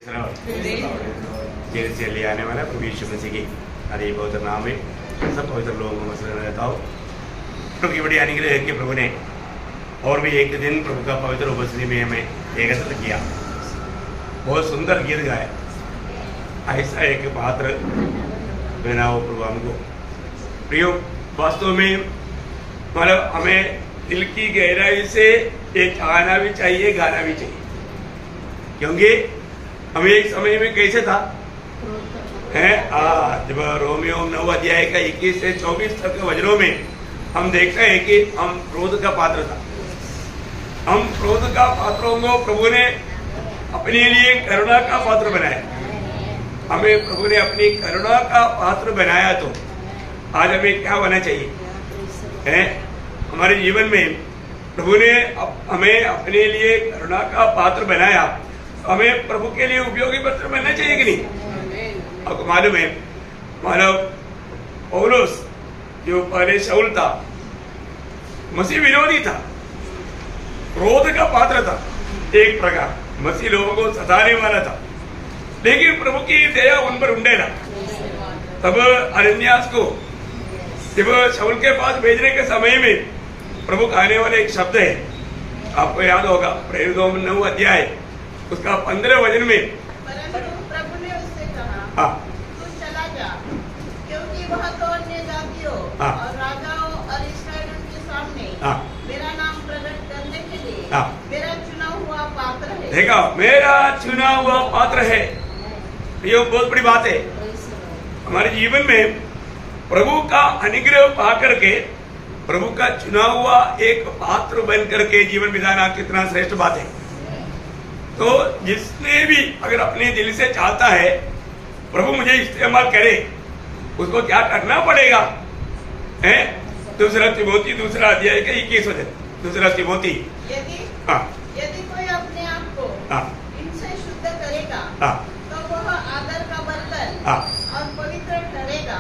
Jail से ले आने वाला प्रभु यीशु मसीह की अरे पवित्र नाम में सब पवित्र लोगों को मसला रहता हो। प्रभु की बड़ी अनुग्रह है कि प्रभु ने और भी एक दिन प्रभु का पवित्र उपस्थिति में हमें एकत्र किया, बहुत सुंदर गीत गाया। ऐसा एक पात्र बनाओ प्रभु हमको प्रियो। वास्तव में मतलब हमें दिल की गहराई से एक आना भी चाहिए, गाना भी चाहिए, क्योंकि हमें एक समय में कैसे था है जब रोमियो 9 अध्याय का 21 से 24 तक के वचनों में हम देखते हैं कि हम क्रोध का पात्र था। हम क्रोध का पात्रों को प्रभु ने अपने लिए करुणा का पात्र बनाया। हमें प्रभु ने अपनी करुणा का पात्र बनाया, तो आज हमें क्या होना चाहिए है हमारे जीवन में प्रभु ने हमें अपने लिए करुणा का पात्र बनाया, हमें प्रभु के लिए उपयोगी पात्र बनना चाहिए कि नहीं। आपको मालूम है मानव पौलुस जो पहले शाऊल था, मसीह विरोधी था, क्रोध का पात्र था, एक प्रकार मसीह लोगों को सताने वाला था, लेकिन प्रभु की दया उन पर उंडेला। तब अनन्यास को जब शाऊल के पास भेजने के समय में प्रभु का आने वाले एक शब्द है, आपको याद होगा, प्रेरितों 9 अध्याय उसका 15 वचन में प्रभु ने उससे कहा तू चला जा, क्योंकि वह तो अन्य जातियों और राजाओं और इस्राएलियों के सामने मेरा नाम प्रकट करने के लिए मेरा चुना हुआ पात्र है। देखा, मेरा चुना हुआ पात्र है। ये बहुत बड़ी बात है हमारे जीवन में। प्रभु का अनुग्रह पा करके प्रभु का चुना हुआ एक पात्र बन करके जीवन बिताना कितना श्रेष्ठ बात है। तो जिसने भी अगर अपने दिल से चाहता है प्रभु मुझे इस्तेमाल करे, उसको क्या करना पड़ेगा है। दूसरा तिमोथी 2 अध्याय का 21 वचन, दूसरा तिमोथी यदि कोई अपने आप को इनसे शुद्ध करेगा तो वह आदर का बर्तन और पवित्र ठहरेगा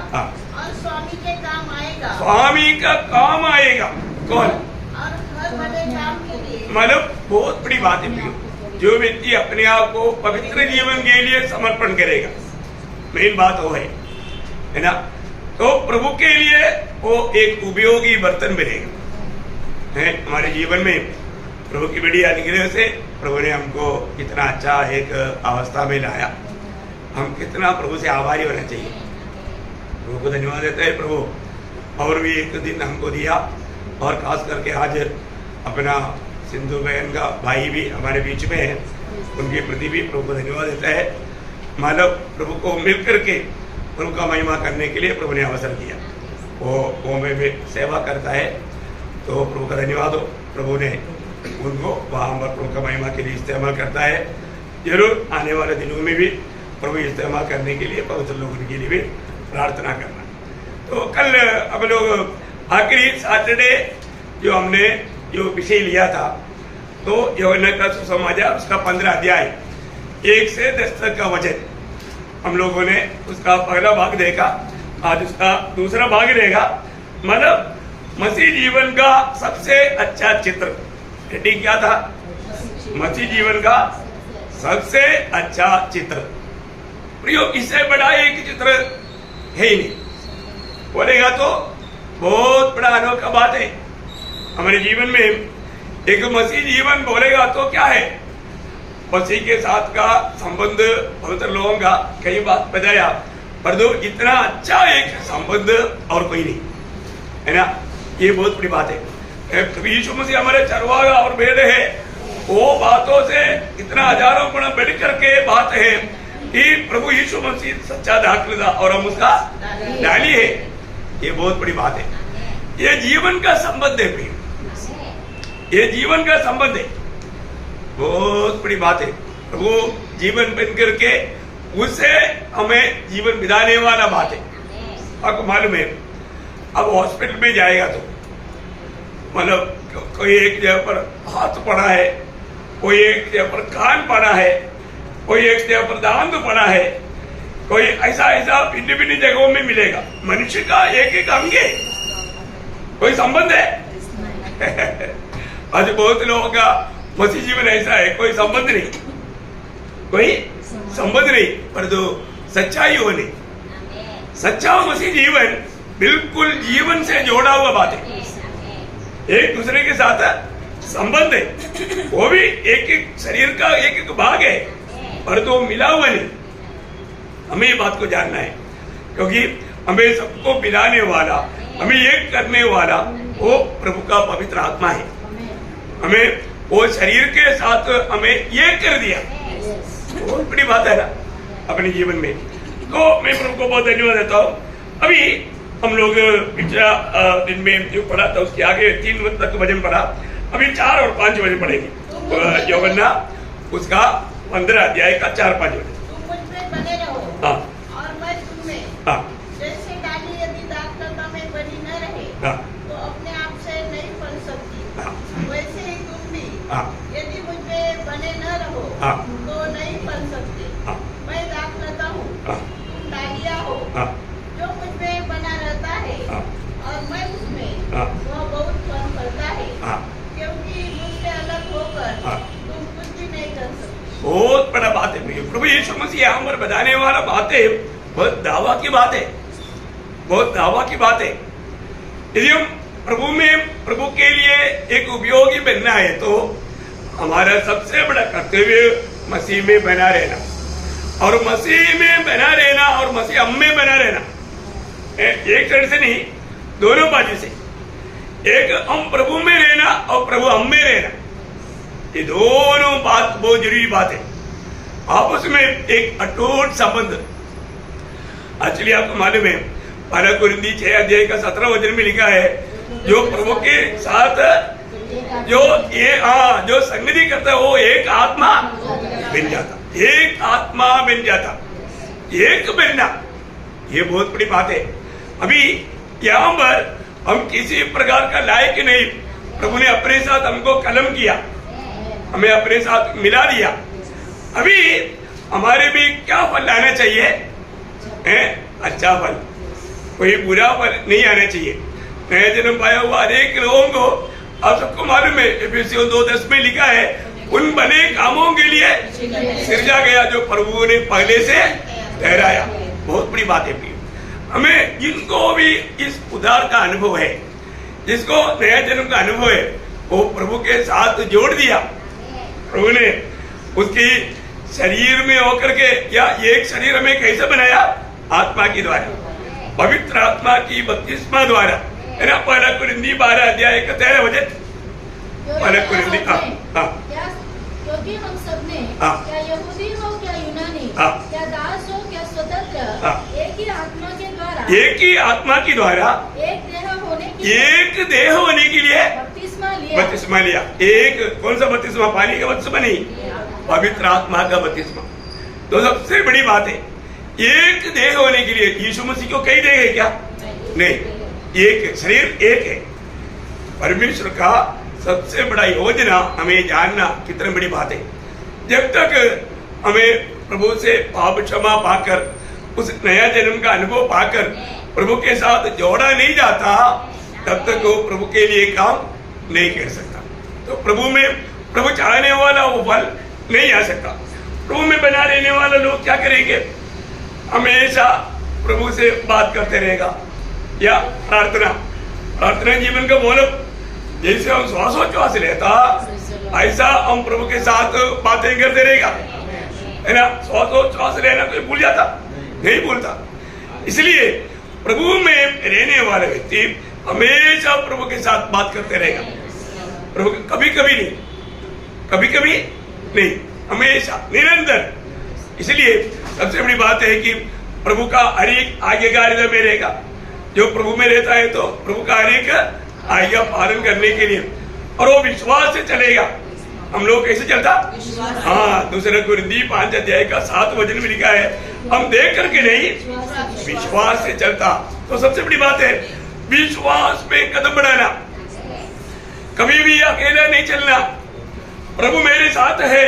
और स्वामी के काम आएगा। स्वामी का काम आएगा कौन? और हर भले काम के लिए। मतलब बहुत बड़ी बात है, जो व्यक्ति अपने आप को पवित्र जीवन के लिए समर्पण करेगा, मेन बात वो है ना, तो प्रभु के लिए वो एक उपयोगी बर्तन बनेगा है। हमारे जीवन में प्रभु की बड़ी अनुग्रह से प्रभु ने हमको कितना अच्छा एक अवस्था में लाया। हम कितना प्रभु से आभारी होना चाहिए। प्रभु को धन्यवाद देते हैं प्रभु और भी एक दिन हमको दिया, और खास करके आज अपना सिंधु बहन का भाई भी हमारे बीच में है, उनके प्रति भी प्रभु को धन्यवाद देता है। मानव प्रभु को मिल करके प्रभु का महिमा करने के लिए प्रभु ने अवसर दिया, वो में भी सेवा करता है, तो प्रभु का धन्यवाद हो। प्रभु ने उनको वहाँ पर प्रभु का महिमा के लिए इस्तेमाल करता है। जरूर आने वाले दिनों में भी प्रभु इस्तेमाल करने के लिए पवित्र लोगों के लिए भी प्रार्थना करना। तो कल हम लोग आखिरी सैटरडे जो हमने जो विषय लिया था, तो यूहन्ना का सुसमाचार उसका 15 अध्याय 1 से 10 तक का वचन हम लोगों ने उसका पहला भाग देखा। आज उसका दूसरा भाग रहेगा, मतलब मसीह जीवन का सबसे अच्छा चित्र। हेडिंग क्या था? मसीह जीवन का सबसे अच्छा चित्र। प्रियो, इससे बड़ा एक चित्र है ही नहीं, बोलेगा तो बहुत बड़ा अनोखा बात है हमारे जीवन में। एक मसीह जीवन बोलेगा तो क्या है? मसीह के साथ का संबंध पवित्र लोगों का कई बात बताया, पर दो इतना अच्छा एक संबंध और कोई नहीं है ना। ये बहुत बड़ी बात है। यीशु मसीह हमारे चरवाहा और भेड़ है, वो बातों से इतना हजारों गुना बढ़ करके बात है कि प्रभु यीशु मसीह सच्चा दाखिला और हम उसका डाली है। ये बहुत बड़ी बात है। ये जीवन का संबंध है, ये जीवन का संबंध है, बहुत बड़ी बात है। प्रभु जीवन बन करके उससे हमें जीवन बिताने वाला बात है। आपको मालूम है, अब हॉस्पिटल में जाएगा तो मतलब कोई एक जगह पर हाथ पड़ा है, कोई एक जगह पर कान पड़ा है, कोई एक जगह पर दांत पड़ा है, कोई ऐसा ऐसा भिन्न भिन्न जगहों में मिलेगा। मनुष्य का एक एक अंग है, कोई संबंध है। आज बहुत लोगों का मसीह जीवन ऐसा है, कोई संबंध नहीं, कोई संबंध नहीं, पर जो सच्चाई होने, सच्चा मसीह जीवन बिल्कुल जीवन से जोड़ा हुआ बात है, एक दूसरे के साथ संबंध है, वो भी एक एक शरीर का एक एक भाग है, पर तो मिला हुआ नहीं। हमें ये बात को जानना है, क्योंकि हमें सबको मिलाने वाला, हमें एक करने वाला वो प्रभु का पवित्र आत्मा है। हमें वो शरीर के साथ हमें एक कर दिया, बहुत बड़ी बात है ना अपने जीवन में। तो मैं प्रभु को बहुत धन्यवाद देता हूँ। अभी हम लोग पिछला दिन में जो पढ़ा था उसके आगे 3 तक वचन पढ़ा, अभी 4 और 5 वचन पढ़ेंगे। यूहन्ना उसका 15 अध्याय का 4-5 वचन। तुम मुझ में बने रहो हाँ और मैं तुम में। हाँ जैसे डाली यदि दाखलता में बनी न रहे हाँ तो अपने आप से नहीं फल सकती, हाँ वैसे ही तुम भी हाँ यदि मुझ में बने न रहो हाँ तो नहीं फल सकते। हाँ मैं दाखलता हूँ, हाँ तुम डालियाँ हो। हाँ जो मुझ में बना रहता है हाँ और मैं उसमें, हाँ वह बहुत फल फलता है, हाँ क्योंकि मुझसे अलग होकर हाँ। तुम कुछ भी नहीं कर सकते। बहुत बड़ा बात है प्रभु यीशु मसीह यहाँ पर बताने वाला बात है, बहुत दावा की बात है, बहुत दावा की बात है। यदि हम प्रभु में, प्रभु के लिए एक उपयोगी बनना है तो हमारा सबसे बड़ा कर्तव्य मसीह में बना रहना, और मसीह में बना रहना और मसीह हम में बना रहना, एक तरह से नहीं, दोनों बाजू से। एक हम प्रभु में रहना और प्रभु हम में रहना, ये दोनों बात बहुत जरूरी बात है। आपस में एक अटूट संबंध। एक्चुअली आपको मालूम है 12 कुरिन्थी 6 अध्याय का 17 वचन में लिखा है, जो प्रभु के साथ जो संगति करता है वो एक आत्मा बन जाता, एक आत्मा बन जाता, एक बनना, ये बहुत बड़ी बात है। अभी यहाँ पर हम किसी प्रकार का लायक नहीं, प्रभु ने अपने साथ हमको कलम किया, हमें अपने साथ मिला दिया। अभी हमारे भी क्या फल आना चाहिए? अच्छा फल, कोई बुरा फल नहीं आना चाहिए। नया जन्म पाया हुआ अनेक लोगों को, आप सबको मालूम है एफेसियों 2:10 में लिखा है, उन भले कामों के लिए सिरजा गया जो प्रभु ने पहले से ठहराया। बहुत बड़ी बात है। हमें जिनको भी इस उद्धार का अनुभव है, जिसको नया जन्म का अनुभव है, वो प्रभु के साथ जोड़ दिया। प्रभु ने उसकी शरीर में होकर के, या एक शरीर हमें कैसे बनाया? आत्मा के द्वारा, पवित्र आत्मा की बपतिस्मा द्वारा, है ना। 1 कुरिन्थी 12 अध्याय का 13 वचन। 1 कुरिन्थी क्योंकि हम सब ने, क्या यहूदी हो क्या यूनानी, क्या दास हो क्या स्वतंत्र, एक ही आत्मा के द्वारा, एक ही आत्मा के द्वारा एक देह होने के लिए बपतिस्मा लिया। एक कौन सा बपतिस्मा? पानी का बपतिस्मा नहीं, पवित्र आत्मा का बपतिस्मा। तो सबसे बड़ी बात है, एक देह होने के लिए। यीशु मसीह को कई देह है क्या? नहीं, एक शरीर एक है। परमेश्वर का सबसे बड़ा योजना हमें जानना कितनी बड़ी बात है। जब तक हमें प्रभु से पाप क्षमा पाकर, उस नया जन्म का अनुभव पाकर प्रभु के साथ जोड़ा नहीं जाता, तब तक वो प्रभु के लिए काम नहीं कर सकता। तो प्रभु में, प्रभु चाहने वाला वो फल नहीं आ सकता। प्रभु में बना रहने वाला लोग क्या करेंगे? हमेशा प्रभु से बात करते रहेगा, या प्रार्थना जीवन का मतलब जैसे हम श्वासोच्छ्वास लेता, ऐसा हम प्रभु के साथ बातें करते रहेगा, है ना। श्वासोच्छ्वास लेना कोई भूल जाता? नहीं भूलता। इसलिए प्रभु में रहने वाला व्यक्ति हमेशा प्रभु के साथ बात करते रहेगा। प्रभु कभी कभी नहीं, कभी कभी नहीं, हमेशा निरंतर। इसलिए सबसे बड़ी बात है कि प्रभु का हर एक आज्ञाकारिता में रहेगा। जो प्रभु में रहता है तो प्रभु का हर एक आज्ञा पालन करने के लिए, और वो विश्वास से चलेगा। हम लोग कैसे चलता? हाँ, 2 कुरिन्थी 5 अध्याय का 7 वचन में लिखा है, हम देख करके नहीं, विश्वास से चलता। तो सबसे बड़ी बात है विश्वास में कदम बढ़ाना, कभी भी अकेला नहीं चलना। प्रभु मेरे साथ है,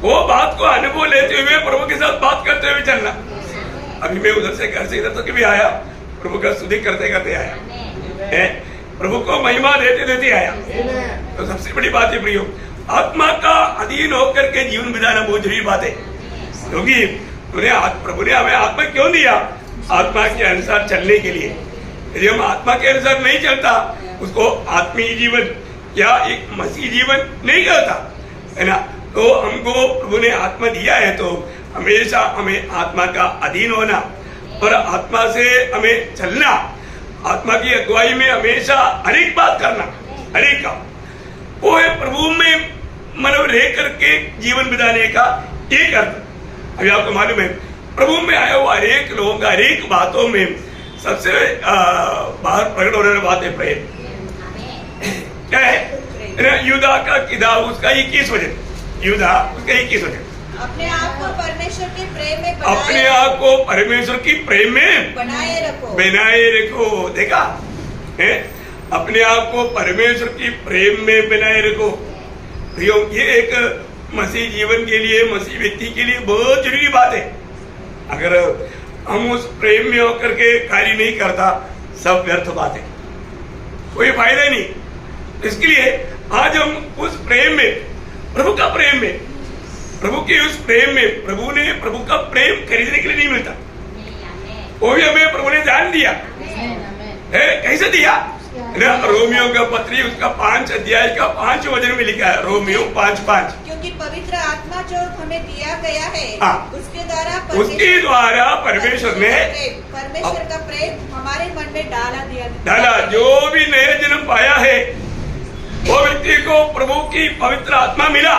वो बात को अनुभव लेते हुए प्रभु के साथ बात करते हुए चलना। अभी मैं उधर से घर से इधर तक भी आया, प्रभु का स्तुति करते करते आया, प्रभु को महिमा देते देते आया। तो सबसे बड़ी बात है प्रियो, आत्मा का अधीन होकर के जीवन बिताना बहुत जरूरी बात है। क्योंकि प्रभु ने हमें आत्मा क्यों दिया? आत्मा के अनुसार चलने के लिए। यदि हम आत्मा के अनुसार नहीं चलता, उसको आत्मीय जीवन या एक मसीह जीवन नहीं कहता, है ना। तो हमको प्रभु ने आत्मा दिया है, तो हमेशा हमें आत्मा का अधीन होना और आत्मा से हमें चलना, आत्मा की अगुवाई में हमेशा हर एक बात करना, हर एक का, वो है प्रभु में मतलब रह करके जीवन बिताने का एक अर्थ। अभी आपको मालूम है, प्रभु में आया हुआ हर एक लोगों का हर एक बातों में सबसे बाहर प्रकट होने वाली बात है प्रेम। क्या है? यूदा का किदा उसका 21 वचन, यूदा उसका 21 वचन, अपने आप को परमेश्वर के प्रेम में अपने आप को परमेश्वर की प्रेम में बनाए रखो, बनाए रखो। देखा है? अपने आप को परमेश्वर की प्रेम में बनाए रखो। ये एक मसीह जीवन के लिए, मसीह व्यक्ति के लिए बहुत जरूरी बात है। अगर हम उस प्रेम में होकर के कार्य नहीं करता, सब व्यर्थ बात है, कोई फायदा नहीं। इसके लिए आज हम उस प्रेम में, प्रभु का प्रेम में, प्रभु के उस प्रेम में, प्रभु का प्रेम खरीदने के लिए नहीं मिलता, वो भी हमें प्रभु ने जान दिया है। कैसे दिया? रोमियो का पत्री उसका 5 अध्याय का 5 वचन में लिखा है, रोमियो 5:5। क्योंकि पवित्र आत्मा जो हमें दिया गया है, उसके द्वारा परमेश्वर ने परमेश्वर का प्रेम हमारे मन में डाला। जो भी नया जन्म पाया है, वो व्यक्ति को प्रभु की पवित्र आत्मा मिला,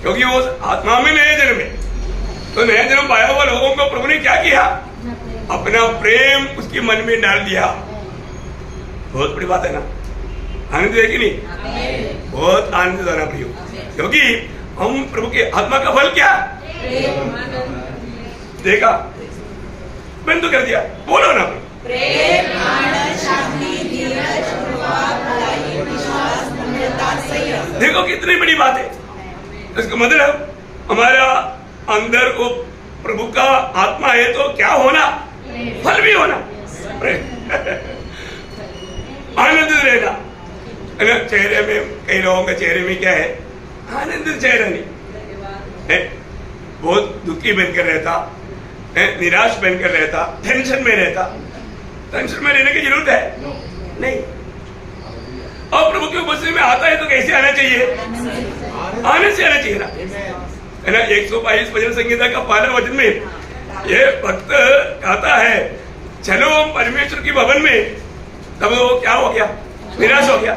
क्योंकि वो आत्मा में नया जन्म है। तो नया जन्म पाया हुआ लोगों को प्रभु ने क्या किया? अपना प्रेम उसके मन में डाल दिया। बहुत बड़ी बात है ना, आनंद है कि नहीं? बहुत आनंद आना प्रियो, क्योंकि हम प्रभु के आत्मा का फल क्या देखा, मैंने तो कर दिया, बोलो ना। प्रेम, आनंद, शांति, धीरज, कृपा, भलाई, विश्वास, नम्रता, संयम। देखो कितनी बड़ी बात है। इसका मतलब हमारा अंदर वो प्रभु का आत्मा है, तो क्या होना? फल भी होना, आनंद रहना, है ना। चेहरे में, कई लोगों के चेहरे में क्या है? आनंद चेहरा नहीं है, बहुत दुखी बनकर रहता है, निराश बनकर रहता, टेंशन में रहता। टेंशन में रहने की जरूरत है नहीं। और प्रभु के उपस्थिति में आता है तो कैसे आना चाहिए? आनंद से आना चाहिए ना, है ना। 122 भजन संहिता का 12 वचन में ये भक्त कहता है, चलो हम परमेश्वर की भवन में, तब वो क्या हो गया? निराश हो गया।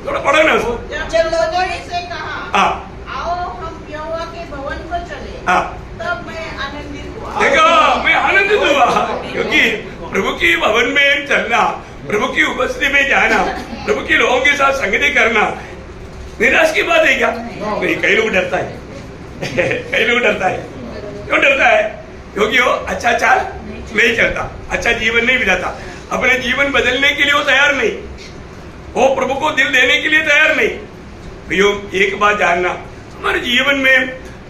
थोड़ा पढ़ो ना उसको। जब लोगों ने से कहा, आओ हम यहोवा के भवन को चले, तब मैं आनंदित हुआ। देखो, मैं आनंदित हुआ, क्योंकि प्रभु की भवन में चलना, प्रभु की उपस्थिति में जाना, प्रभु के लोगों के साथ संगति करना निराश की बात है क्या? नहीं, कई लोग डरता है कई लोग डरता है। क्यों डरता है? क्योंकि वो अच्छा चाल नहीं चलता, अच्छा जीवन नहीं बिताता, अपने जीवन बदलने के लिए वो तैयार नहीं, वो प्रभु को दिल देने के लिए तैयार नहीं। प्रियो, एक बात जानना, हमारे जीवन में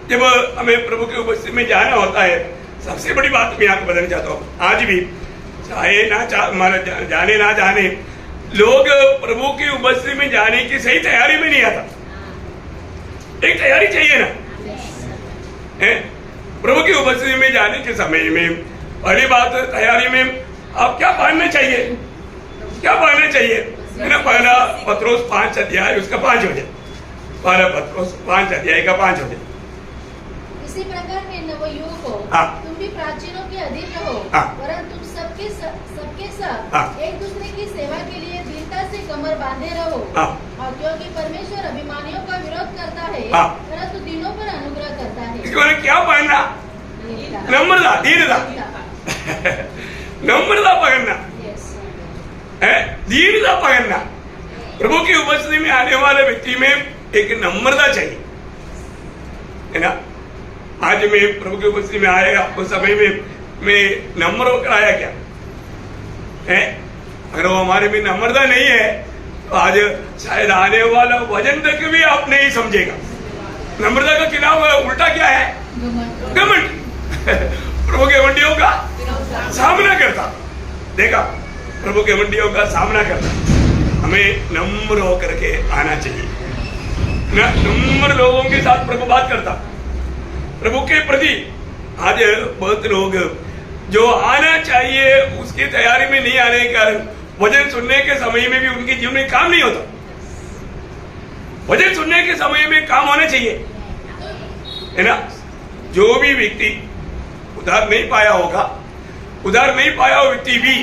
जब हमें प्रभु की उपस्थिति में जाना होता है, सबसे बड़ी बात मैं आपको बताना चाहता हूँ। आज भी चाहे ना हमारा जाने ना जाने, लोग प्रभु की उपस्थिति में जाने की सही तैयारी में नहीं आता। एक तैयारी चाहिए ना, है? प्रभु की उपस्थिति में जाने के समय में पहली बात, तैयारी में आप क्या पहनना चाहिए? क्या पहनना चाहिए, है ना। पहला पत्रोस 5 अध्याय उसका 5 वचन, पहला पत्रोस 5 अध्याय का 5 वचन। इसी प्रकार में नवयुवकों, तुम भी प्राचीनों के अधीन रहो, परंतु तुम सबके साथ एक दूसरे की सेवा के लिए दृढ़ता से कमर बांधे रहो, और क्योंकि परमेश्वर अभिमानियों का विरोध करता है, परंतु दीनों पर अनुग्रह करता है। इसको क्या पहनना? नम्रता, दीनता नम्रता पकड़ना है, दीनता पकड़ना। प्रभु की उपस्थिति में आने वाले व्यक्ति में एक नम्रता चाहिए, है ना। आज मैं प्रभु की उपस्थिति में आया, उस समय में मैं नम्र होकर आया क्या है? अगर वो हमारे में नम्रता नहीं है, तो आज शायद आने वाला वजन तक भी आप नहीं समझेगा। नम्रता का खिलाफ उल्टा क्या है? घमंड। प्रभु के मंडियों का सामना करता, देखा, प्रभु के मंडियों का सामना करता। हमें नम्र होकर के आना चाहिए ना। नम्र लोगों के साथ प्रभु बात करता, प्रभु के प्रति आज बहुत लोग जो आना चाहिए उसकी तैयारी में नहीं आने के कारण वचन सुनने के समय में भी उनके जीवन में काम नहीं होता। वचन सुनने के समय में काम होना चाहिए, है ना। जो भी व्यक्ति उधार नहीं पाया होगा, उधार नहीं पाया हुआ व्यक्ति भी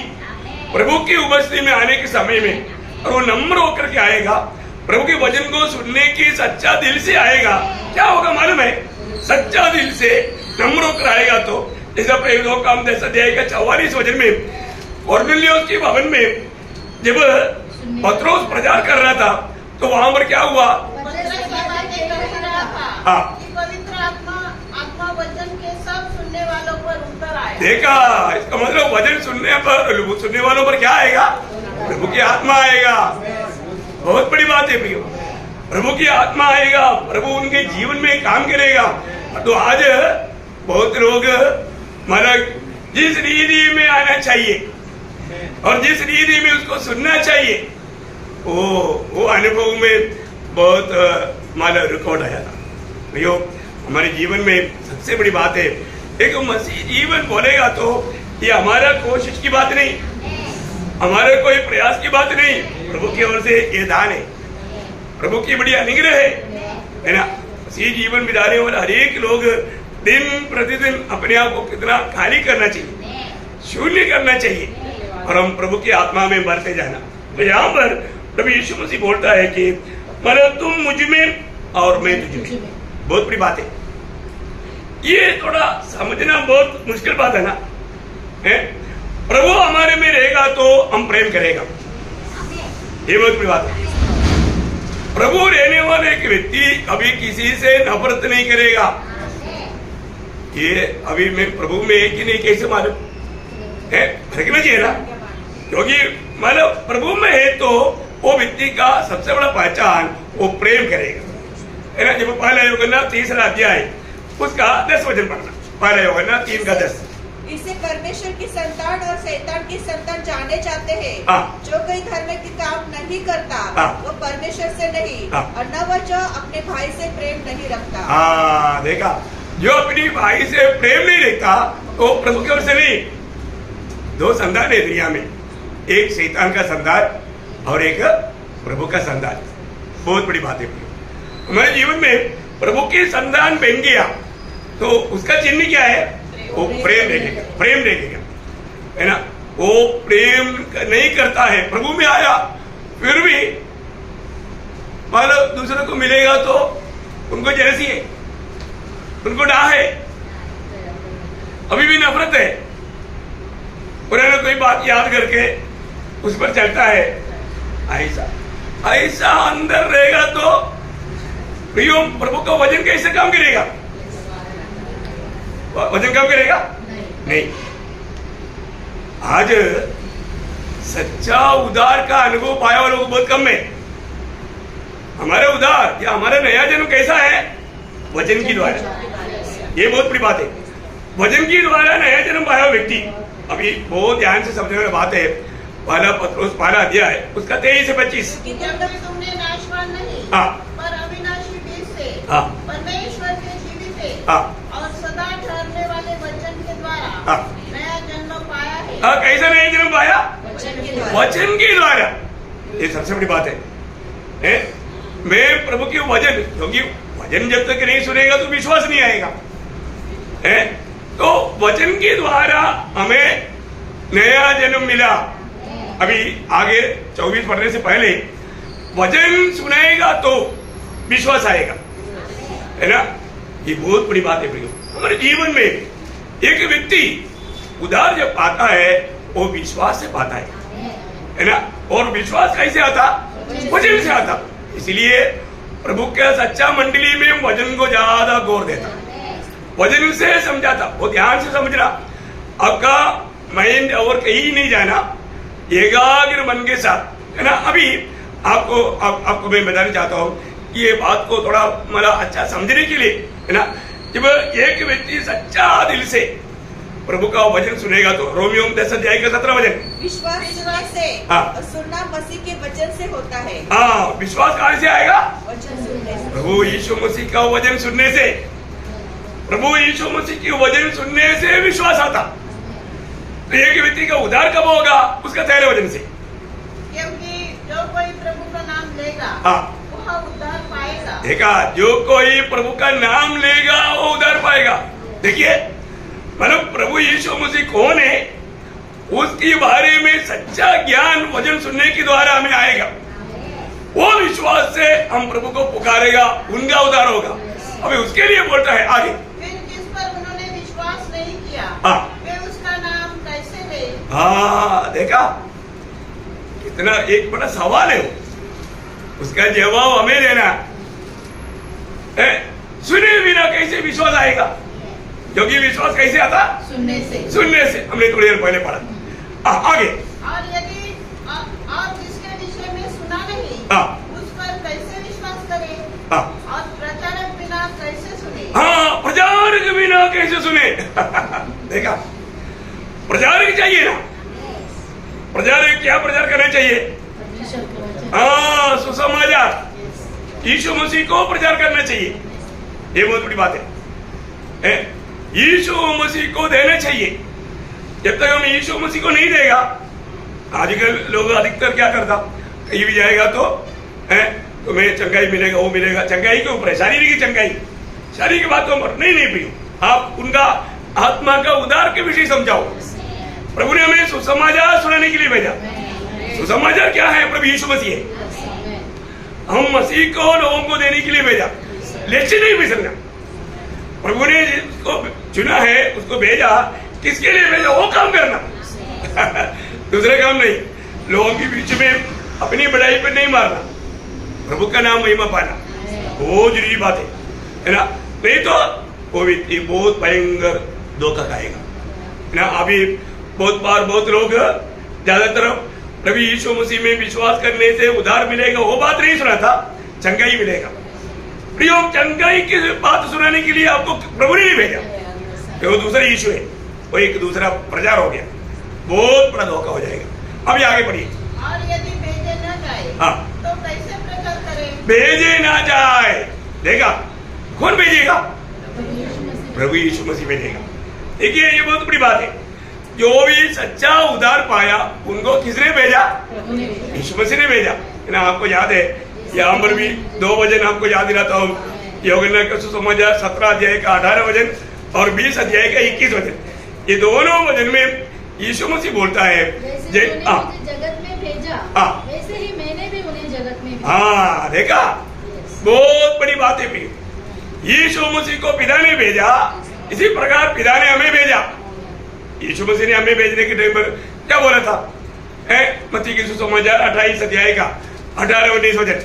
प्रभु की उपस्थिति में आने के समय में और वो नम्र होकर के आएगा, प्रभु के वचन को सुनने की सच्चा दिल से आएगा, क्या होगा मालूम है? सच्चा दिल से नम्र होकर आएगा तो जैसा प्रेरितों का 10 अध्याय का 44 वचन में कोर्नेलियुस के भवन में जब पत्रोस प्रचार कर रहा था तो वहां पर क्या हुआ? पवित्र आत्मा वचन के सब सुनने वालों पर उतर आया। देखा, इसका मतलब वचन सुनने वालों पर क्या आएगा? प्रभु की आत्मा आएगा। बहुत बड़ी बात है प्रियो, प्रभु की आत्मा आएगा, प्रभु उनके जीवन में काम करेगा। तो आज बहुत लोग मतलब जिस रीति में आना चाहिए और जिस रीति में उसको सुनना चाहिए वो अनुभव में बहुत मतलब रुकावट आया था। प्रियो, हमारे जीवन में सबसे बड़ी बात है, एक मसीह जीवन बोलेगा तो ये हमारा कोशिश की बात नहीं, हमारे कोई प्रयास की बात नहीं, प्रभु की ओर से ये दान है, प्रभु की बड़ी अनुग्रह है ना। मसीह जीवन बिताने वाले हर एक लोग दिन प्रतिदिन अपने आप को कितना खाली करना चाहिए, शून्य करना चाहिए और हम प्रभु की आत्मा में बढ़ते जाना। तो यहाँ पर प्रभु यीशु मसीह बोलता है कि मतलब तुम मुझ में और मैं तुझ में। बहुत बड़ी बात है, ये थोड़ा समझना बहुत मुश्किल बात है ना। है प्रभु हमारे में रहेगा तो हम प्रेम करेगा, ये बहुत बड़ी बात है। प्रभु रहने वाले एक व्यक्ति कभी किसी से नफरत नहीं करेगा। ये अभी मैं प्रभु में है कि नहीं कैसे मालूम है? रखना चाहिए ना, क्योंकि मतलब प्रभु में है तो वो व्यक्ति का सबसे बड़ा पहचान वो प्रेम करेगा, है ना। जब पहला यूहन्ना 3 अध्याय उसका 10 वचन पढ़ना, पहला यूहन्ना 3 का 10। इसे परमेश्वर की संतान और शैतान की संतान जाने जाते हैं। जो कोई धर्म की काम नहीं करता वो परमेश्वर से नहीं और न वो जो अपने भाई से प्रेम नहीं रखता। देखा, जो अपनी भाई से प्रेम नहीं रखता वो प्रभु की ओर से नहीं। 2 संतान है दुनिया में, एक शैतान का संतान और एक प्रभु का संतान। बहुत बड़ी बात है। हमारे जीवन में प्रभु की संतान बन गया तो उसका चिन्ह क्या है? वो प्रेम देखेगा, प्रेम देखेगा, है ना। वो प्रेम नहीं करता है, प्रभु में आया फिर भी मतलब दूसरों को मिलेगा तो उनको जैसी है, उनको डाह है, अभी भी नफरत है, पुराना कोई बात याद करके उस पर चलता है। ऐसा अंदर रहेगा तो प्रियो प्रभु का वचन कैसे काम करेगा? वचन काम करेगा? नहीं। आज सच्चा उद्धार का अनुभव पाया हुआ लोग बहुत कम है। हमारा उद्धार या हमारा नया जन्म कैसा है? वचन की द्वारा। ये बहुत बड़ी बात है। वचन की द्वारा नया जन्म पाया व्यक्ति, अभी बहुत ध्यान से समझने वाली बात है। पहला पत्रोस 12 अध्याय उसका 23 से 25। तुमने नाशवान नहीं पर अविनाशी बीज से परमेश्वर के जीवित है और सदा ठहरने वाले वचन के द्वारा नया जन्म पाया है। कैसा नया जन्म पाया? वचन के द्वारा। ये सबसे बड़ी बात है। मैं प्रभु की वचन, क्योंकि वचन जब तक नहीं सुनेगा तो विश्वास नहीं आएगा, है। तो वचन के द्वारा हमें नया जन्म मिला। अभी आगे 24 पढ़ने से पहले वचन सुनाएगा तो विश्वास आएगा, है ना। ये बहुत बड़ी बात है प्रियो। हमारे जीवन में एक व्यक्ति उद्धार जब पाता है वो विश्वास से पाता है ना। और विश्वास कैसे आता? वचन से आता। इसलिए प्रभु के सच्चा मंडली में वचन को ज्यादा गौर देता, वचन से समझाता। वो ध्यान से समझना, आपका माइंड और कहीं नहीं जाना, एकाग्र मन के साथ, है ना। अभी आपको मैं बताना चाहता हूँ ये बात को थोड़ा मतलब अच्छा समझने के लिए, है ना। जब एक व्यक्ति सच्चा दिल से प्रभु का वचन सुनेगा तो रोमियो 10 अध्याय का 17 वचन, विश्वास से और सुनना मसीह के वचन से होता है। विश्वास कहाँ से आएगा? वचन सुनने से। प्रभु यीशु मसीह का वचन सुनने से। प्रभु यीशु मसीह की वचन सुनने से विश्वास आता। तो एक व्यक्ति का उद्धार कब होगा? उसका पहले वचन से। क्योंकि जो कोई प्रभु का नाम लेगा हाँ, वह उद्धार पाएगा। देखा, जो कोई प्रभु का नाम लेगा वो उद्धार पाएगा। देखिए, मतलब प्रभु यीशु मसीह कौन है उसके बारे में सच्चा ज्ञान वचन सुनने के द्वारा हमें आएगा। वो विश्वास से हम प्रभु को पुकारेगा, उनका उद्धार होगा। अभी उसके लिए बोलता है आगे। फिर जिस पर उन्होंने विश्वास नहीं किया हाँ, वे उसका नाम कैसे ले? हाँ, देखा कितना एक बड़ा सवाल है वो, उसका जवाब हमें देना है। सुने बिना कैसे विश्वास आएगा? क्योंकि विश्वास कैसे आता? सुनने से। सुनने से। हमने थोड़ी देर पहले पढ़ा। आगे। और यदि और जिसके विषय में सुना नहीं हाँ, उस पर कैसे विश्वास करे? हाँ, और प्रचारक बिना कैसे सुने? हाँ, प्रचारक बिना कैसे सुने? देखा, प्रचारक चाहिए ना। प्रचारक क्या प्रचार करना चाहिए? परमेश्वर का वचन। हाँ, सुसमाचार यीशु मसीह को प्रचार करना चाहिए। ये बहुत बड़ी बात है। यीशु मसीह को देना चाहिए। जब तक हम यीशु मसीह को नहीं देगा, आजकल लोग अधिकतर क्या करता, कहीं भी जाएगा तो तुम्हें चंगाई मिलेगा, वो मिलेगा। चंगाई के ऊपर, शारीरिक चंगाई, शारीरिक की बातों पर नहीं प्रियो। आप उनका आत्मा का उद्धार के विषय समझाओ। प्रभु ने हमें सुसमाचार सुनाने के लिए भेजा। सुसमाचार क्या है? प्रभु यीशु मसीह है। हम मसीह को लोगों को देने के लिए भेजा, लेकिन नहीं बिसरना। प्रभु ने जिसको चुना है उसको भेजा, किसके लिए भेजा? वो काम करना, दूसरे काम नहीं। लोगों के बीच में अपनी बड़ाई पर नहीं मारना, प्रभु का नाम महिमा पाना, वो जरूरी बात है ना। नहीं तो वो व्यक्ति बहुत भयंकर धोखा खाएगा ना। अभी बहुत बार बहुत लोग ज्यादातर प्रभु यीशु मसीह में विश्वास करने से उद्धार मिलेगा वो बात नहीं सुना था, चंगाई मिलेगा। प्रियो, चंगाई की बात सुनाने के लिए आपको प्रभु ने नहीं भेजा, वो दूसरा यीशु है, वो एक दूसरा प्रचार हो गया, बहुत बड़ा धोखा हो जाएगा। अभी आगे बढ़िए। और यदि भेजे न जाए हाँ, तो कैसे प्रचार करे? भेजे ना जाए, देखा कौन भेजेगा? प्रभु यीशु प्रभु यीशु मसीह। मसीह भेजेगा। देखिए, ये बहुत बड़ी बात है। जो भी सच्चा उद्धार पाया उनको किसने भेजा? प्रभु ने भेजा। यीशु मसीह ने भेजा ना। आपको याद है, यहाँ पर भी 2 वचन आपको याद दिलाता हूँ। यूहन्ना का सुसमाचार 17 अध्याय का 18 वचन और 20 अध्याय का 21 वचन, ये दोनों वचन में यीशु मसीह बोलता है जैसे उन्होंने मुझे जगत में भेजा, वैसे ही मैंने भी उन्हें जगत में भेजा। हाँ, देखा, बहुत बड़ी बात है। यीशु मसीह को पिता ने भेजा, इसी प्रकार पिता ने हमें भेजा। यीशु मसीह ने हमें भेजने के टाइम पर क्या बोला था? मत्ती के सुसमाचार 28 अध्याय का 18-19 वचन।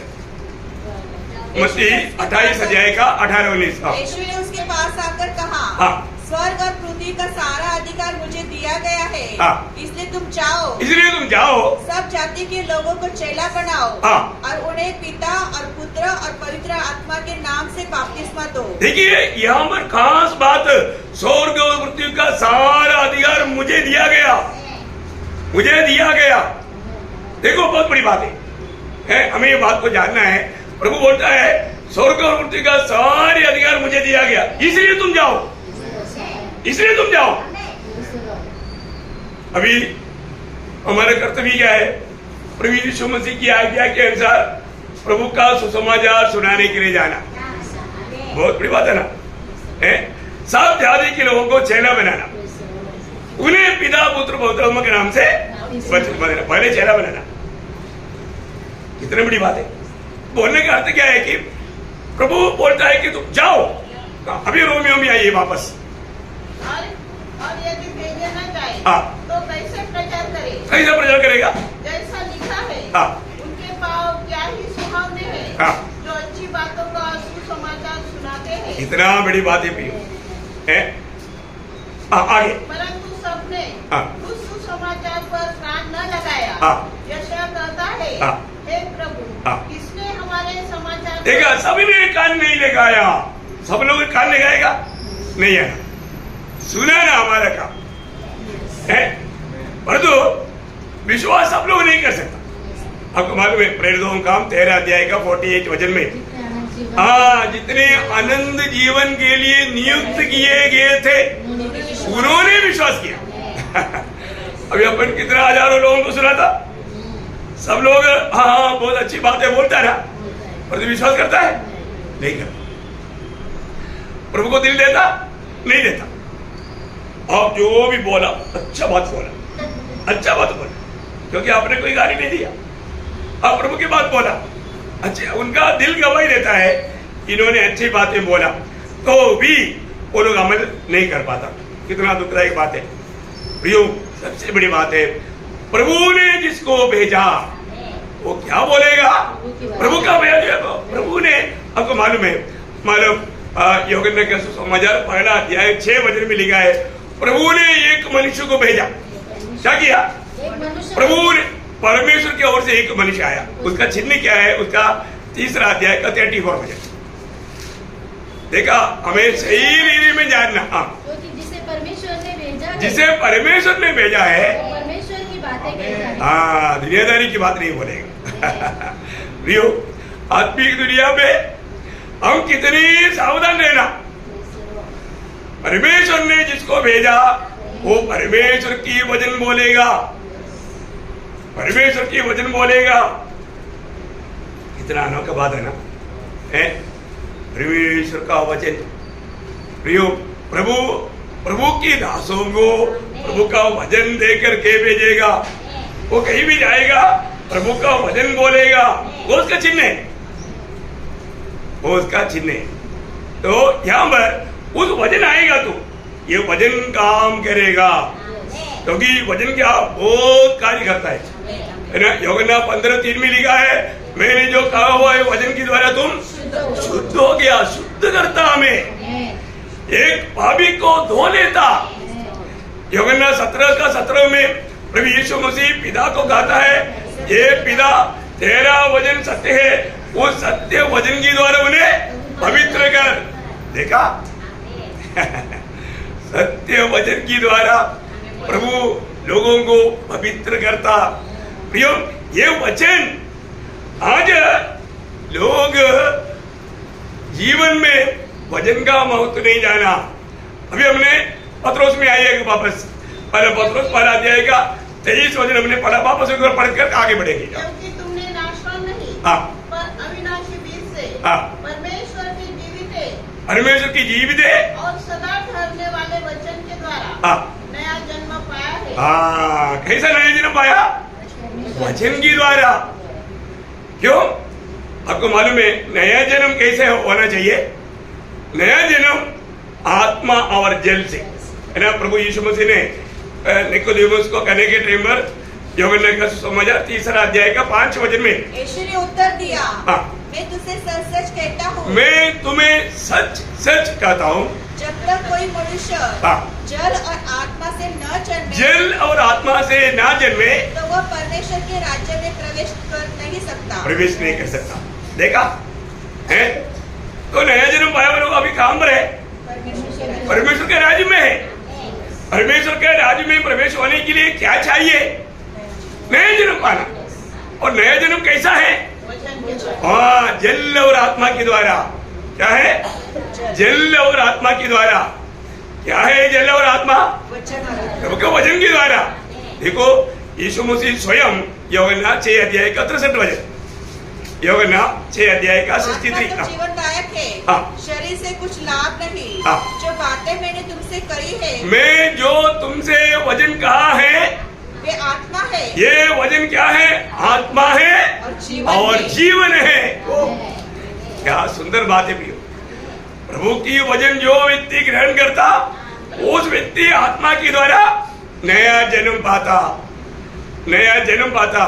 मत्ती 28 अध्याय का 18-19। यीशु ने उसके पास आकर कहा, हाँ, स्वर्ग और पृथ्वी का सारा अधिकार मुझे दिया गया है, हाँ, इसलिए तुम जाओ, इसलिए तुम जाओ, सब जाति के लोगों को चेला बनाओ, हाँ, और उन्हें पिता और पुत्र और पवित्र आत्मा के नाम से बपतिस्मा दो। देखिए, यहाँ पर खास बात, स्वर्ग और पृथ्वी का सारा अधिकार मुझे दिया गया, मुझे दिया गया। देखो, बहुत बड़ी बात है, हमें ये बात को जानना है। प्रभु बोलता है स्वर्ग और पृथ्वी का सारे अधिकार मुझे दिया गया, इसलिए तुम जाओ, इसलिए तुम जाओ। अभी हमारा कर्तव्य क्या है? प्रभु यीशु मसीह की आज्ञा के अनुसार प्रभु का सुसमाचार सुनाने के लिए जाना, बहुत बड़ी बात है ना। सब जाति के लोगों को चेला बनाना, उन्हें पिता पुत्र पवित्र आत्मा के नाम से बनाना, पहले चेला बनाना, कितनी बड़ी बात है। बोलने का अर्थ क्या है कि प्रभु बोलता है कि तुम जाओ, अभी रोमियो में आइए वापस। और यदि भेजे न जाए तो कैसे प्रचार करे? कैसे प्रचार करेगा? जैसा लिखा है, उनके पाँव क्या ही सुहावने हैं, जो अच्छी बातों का सुसमाचार सुनाते हैं। इतना बड़ी बात है प्रियो, आगे। परंतु सबने उस सुसमाचार पर कान न लगाया। यशायाह कहता है, हे प्रभु, किसने हमारे समाचार देखा, सभी ने कान नहीं लगाया। सब लोग कान लगाएगा नहीं है, सुना ना हमारा काम है, परंतु विश्वास सब लोग नहीं कर सकता। आपको मालूम है, प्रेरितों का काम 13 अध्याय का 48 वचन में जीवन हाँ, जितने आनंद जीवन के लिए नियुक्त किए गए थे उन्होंने विश्वास किया। अभी अपन कितना हजारों लोगों को सुना था, सब लोग हाँ हाँ बहुत अच्छी बातें बोलता है ना, पर विश्वास करता है? नहीं करता। प्रभु को दिल देता? नहीं देता। आप जो भी बोला अच्छा बात बोला, अच्छा बात बोला, क्योंकि आपने कोई गाली नहीं दिया, आप प्रभु की बात बोला, अच्छा उनका दिल गवाही देता है इन्होंने अच्छी बातें बोला, तो भी वो लोग अमल नहीं कर पाता। कितना दुखदायक बात है प्रियो। सबसे बड़ी बात है, प्रभु ने जिसको भेजा वो क्या बोलेगा? प्रभु का भेजा, प्रभु ने, आपको मालूम है, मालूम यूहन्ना का सुसमाचार पहला अध्याय 6 वचन में लिखा है, प्रभु ने एक मनुष्य को भेजा। क्या किया? प्रभु ने, परमेश्वर की ओर से एक मनुष्य आया। उसका चिन्ह क्या है? उसका 3 अध्याय का 34 वचन देखा। हमें सही रीति में जानना, जिसे परमेश्वर ने भेजा, जिसे परमेश्वर ने भेजा है, परमेश्वर की बातें कहता है। हाँ, दुनियादारी की बात नहीं बोलेगा। प्रियो, आत्मिक दुनिया में हम कितनी सावधान रहना। परमेश्वर ने जिसको भेजा वो परमेश्वर की वचन बोलेगा, परमेश्वर की वचन बोलेगा। कितना अनोखा बात है ना, है परमेश्वर का वचन। प्रियो, प्रभु की दासों को प्रभु का वचन देकर के भेजेगा। वो कहीं भी जाएगा प्रभु का वचन बोलेगा, वो उसका चिन्ह है, वो उसका चिन्ह है। तो यहाँ पर उस वचन आएगा तो ये वचन काम करेगा, क्योंकि वचन क्या बहुत कार्य करता है ना। यूहन्ना 15:3 में लिखा है, मैंने जो कहा हुआ है वचन के द्वारा तुम शुद्ध हो गया। शुद्ध करता हमें, एक पापी को धो लेता। यूहन्ना 17:17 में प्रभु यीशु मसीह पिता को कहता है, ये पिता तेरा वचन सत्य है, वो सत्य वचन के द्वारा उन्हें पवित्र कर। देखा सत्य वचन के द्वारा प्रभु लोगों को पवित्र करता। प्रियो, ये वचन आज लोग जीवन में वचन का महत्व नहीं जाना। अभी हमने पत्रोस में आइएगा वापस, पहले पत्रोस पहला अध्याय का 23 वचन हमने पढ़ा, वापस एक बार पढ़कर आगे बढ़ेंगे। क्योंकि तुमने नाशवान नहीं पर अविनाशी बीज से परमेश्वर की जीवित है, परमेश्वर की जीवित है और सदा ठहरने वाले वचन के द्वारा नया जन्म पाया है। कैसा नया जन्म पाया? वचन के द्वारा। क्यों? आपको मालूम है नया जन्म कैसे होना चाहिए? नया जन्म आत्मा और जल से, है ना। प्रभु यीशु मसीह ने निकोदेमुस को कहने के टाइम पर यूहन्ना का सुसमाचार 3 अध्याय का 5 वचन में यीशु ने उत्तर दिया, मैं तुझसे सच सच कहता हूँ, मैं तुम्हें सच सच कहता हूँ, जब तक कोई मनुष्य जल और आत्मा से न जन्मे, जल और आत्मा से ना जन्मे, तो वह परमेश्वर के राज्य में प्रवेश कर नहीं सकता। प्रवेश नहीं कर सकता। देखा है? तो नया जन्म पाया लोग अभी कहां पर है? परमेश्वर के राज्य में है। परमेश्वर के राज्य में प्रवेश होने के लिए क्या चाहिए? नया जन्म पाना। और नया जन्म कैसा है? हाँ, जल और आत्मा के द्वारा। क्या है? जल और आत्मा के द्वारा। क्या है जल और आत्मा? प्रभु के वचन के द्वारा। देखो यीशु मसीह स्वयं यूहन्ना 6 अध्याय का 63 वचन, यूहन्ना 6 अध्याय का 63। आत्मा तो जीवनदायक है, शरीर से कुछ लाभ नहीं। जो बातें मैंने तुमसे कही है, मैं जो तुमसे वचन कहा है वे आत्मा है। ये वचन क्या है? आत्मा है और जीवन है। क्या सुंदर बात है प्रियो। प्रभु की वचन जो व्यक्ति ग्रहण करता, उस व्यक्ति आत्मा के द्वारा नया जन्म पाता, नया जन्म पाता।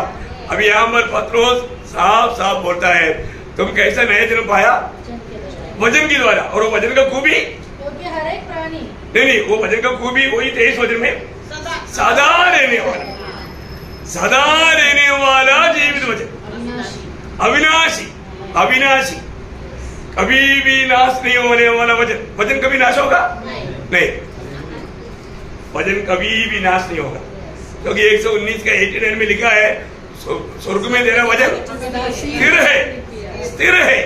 अभी यहाँ पर पत्रोस साफ साफ बोलता है, तुम कैसा नया जन्म पाया? वचन के द्वारा। और वो वचन का खूबी, क्योंकि हर एक प्राणी, नहीं, वो वचन का खूबी वही 23 वचन में, सदा रहने वाला, सदा रहने वाला जीवित वचन, अविनाशी, अविनाशी, कभी भी नाश नहीं होने वाला वचन। वचन कभी नाश होगा? नहीं, वचन कभी भी नाश नहीं होगा, क्योंकि 119 का 89 में लिखा है, स्वर्ग में तेरा वचन स्थिर है, स्थिर है।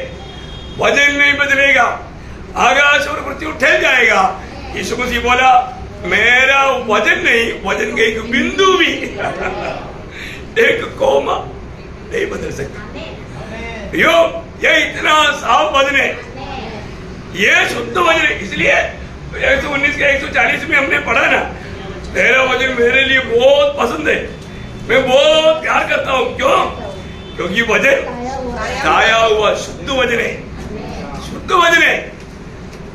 वजन नहीं बदलेगा, आकाश और पृथ्वी ठहर जाएगा। यीशु मसीह बोला मेरा वजन नहीं, वजन का एक बिंदु भी एक कोमा नहीं बदल सकता। यो ये इतना साफ वजन है, ये शुद्ध वजन है। इसलिए 119 का 140 में हमने पढ़ा ना, तेरा वजन मेरे लिए बहुत पसंद है, मैं बहुत प्यार करता हूँ। क्यों? क्योंकि वजन छाया हुआ शुद्ध वजन है, शुद्ध वजन है।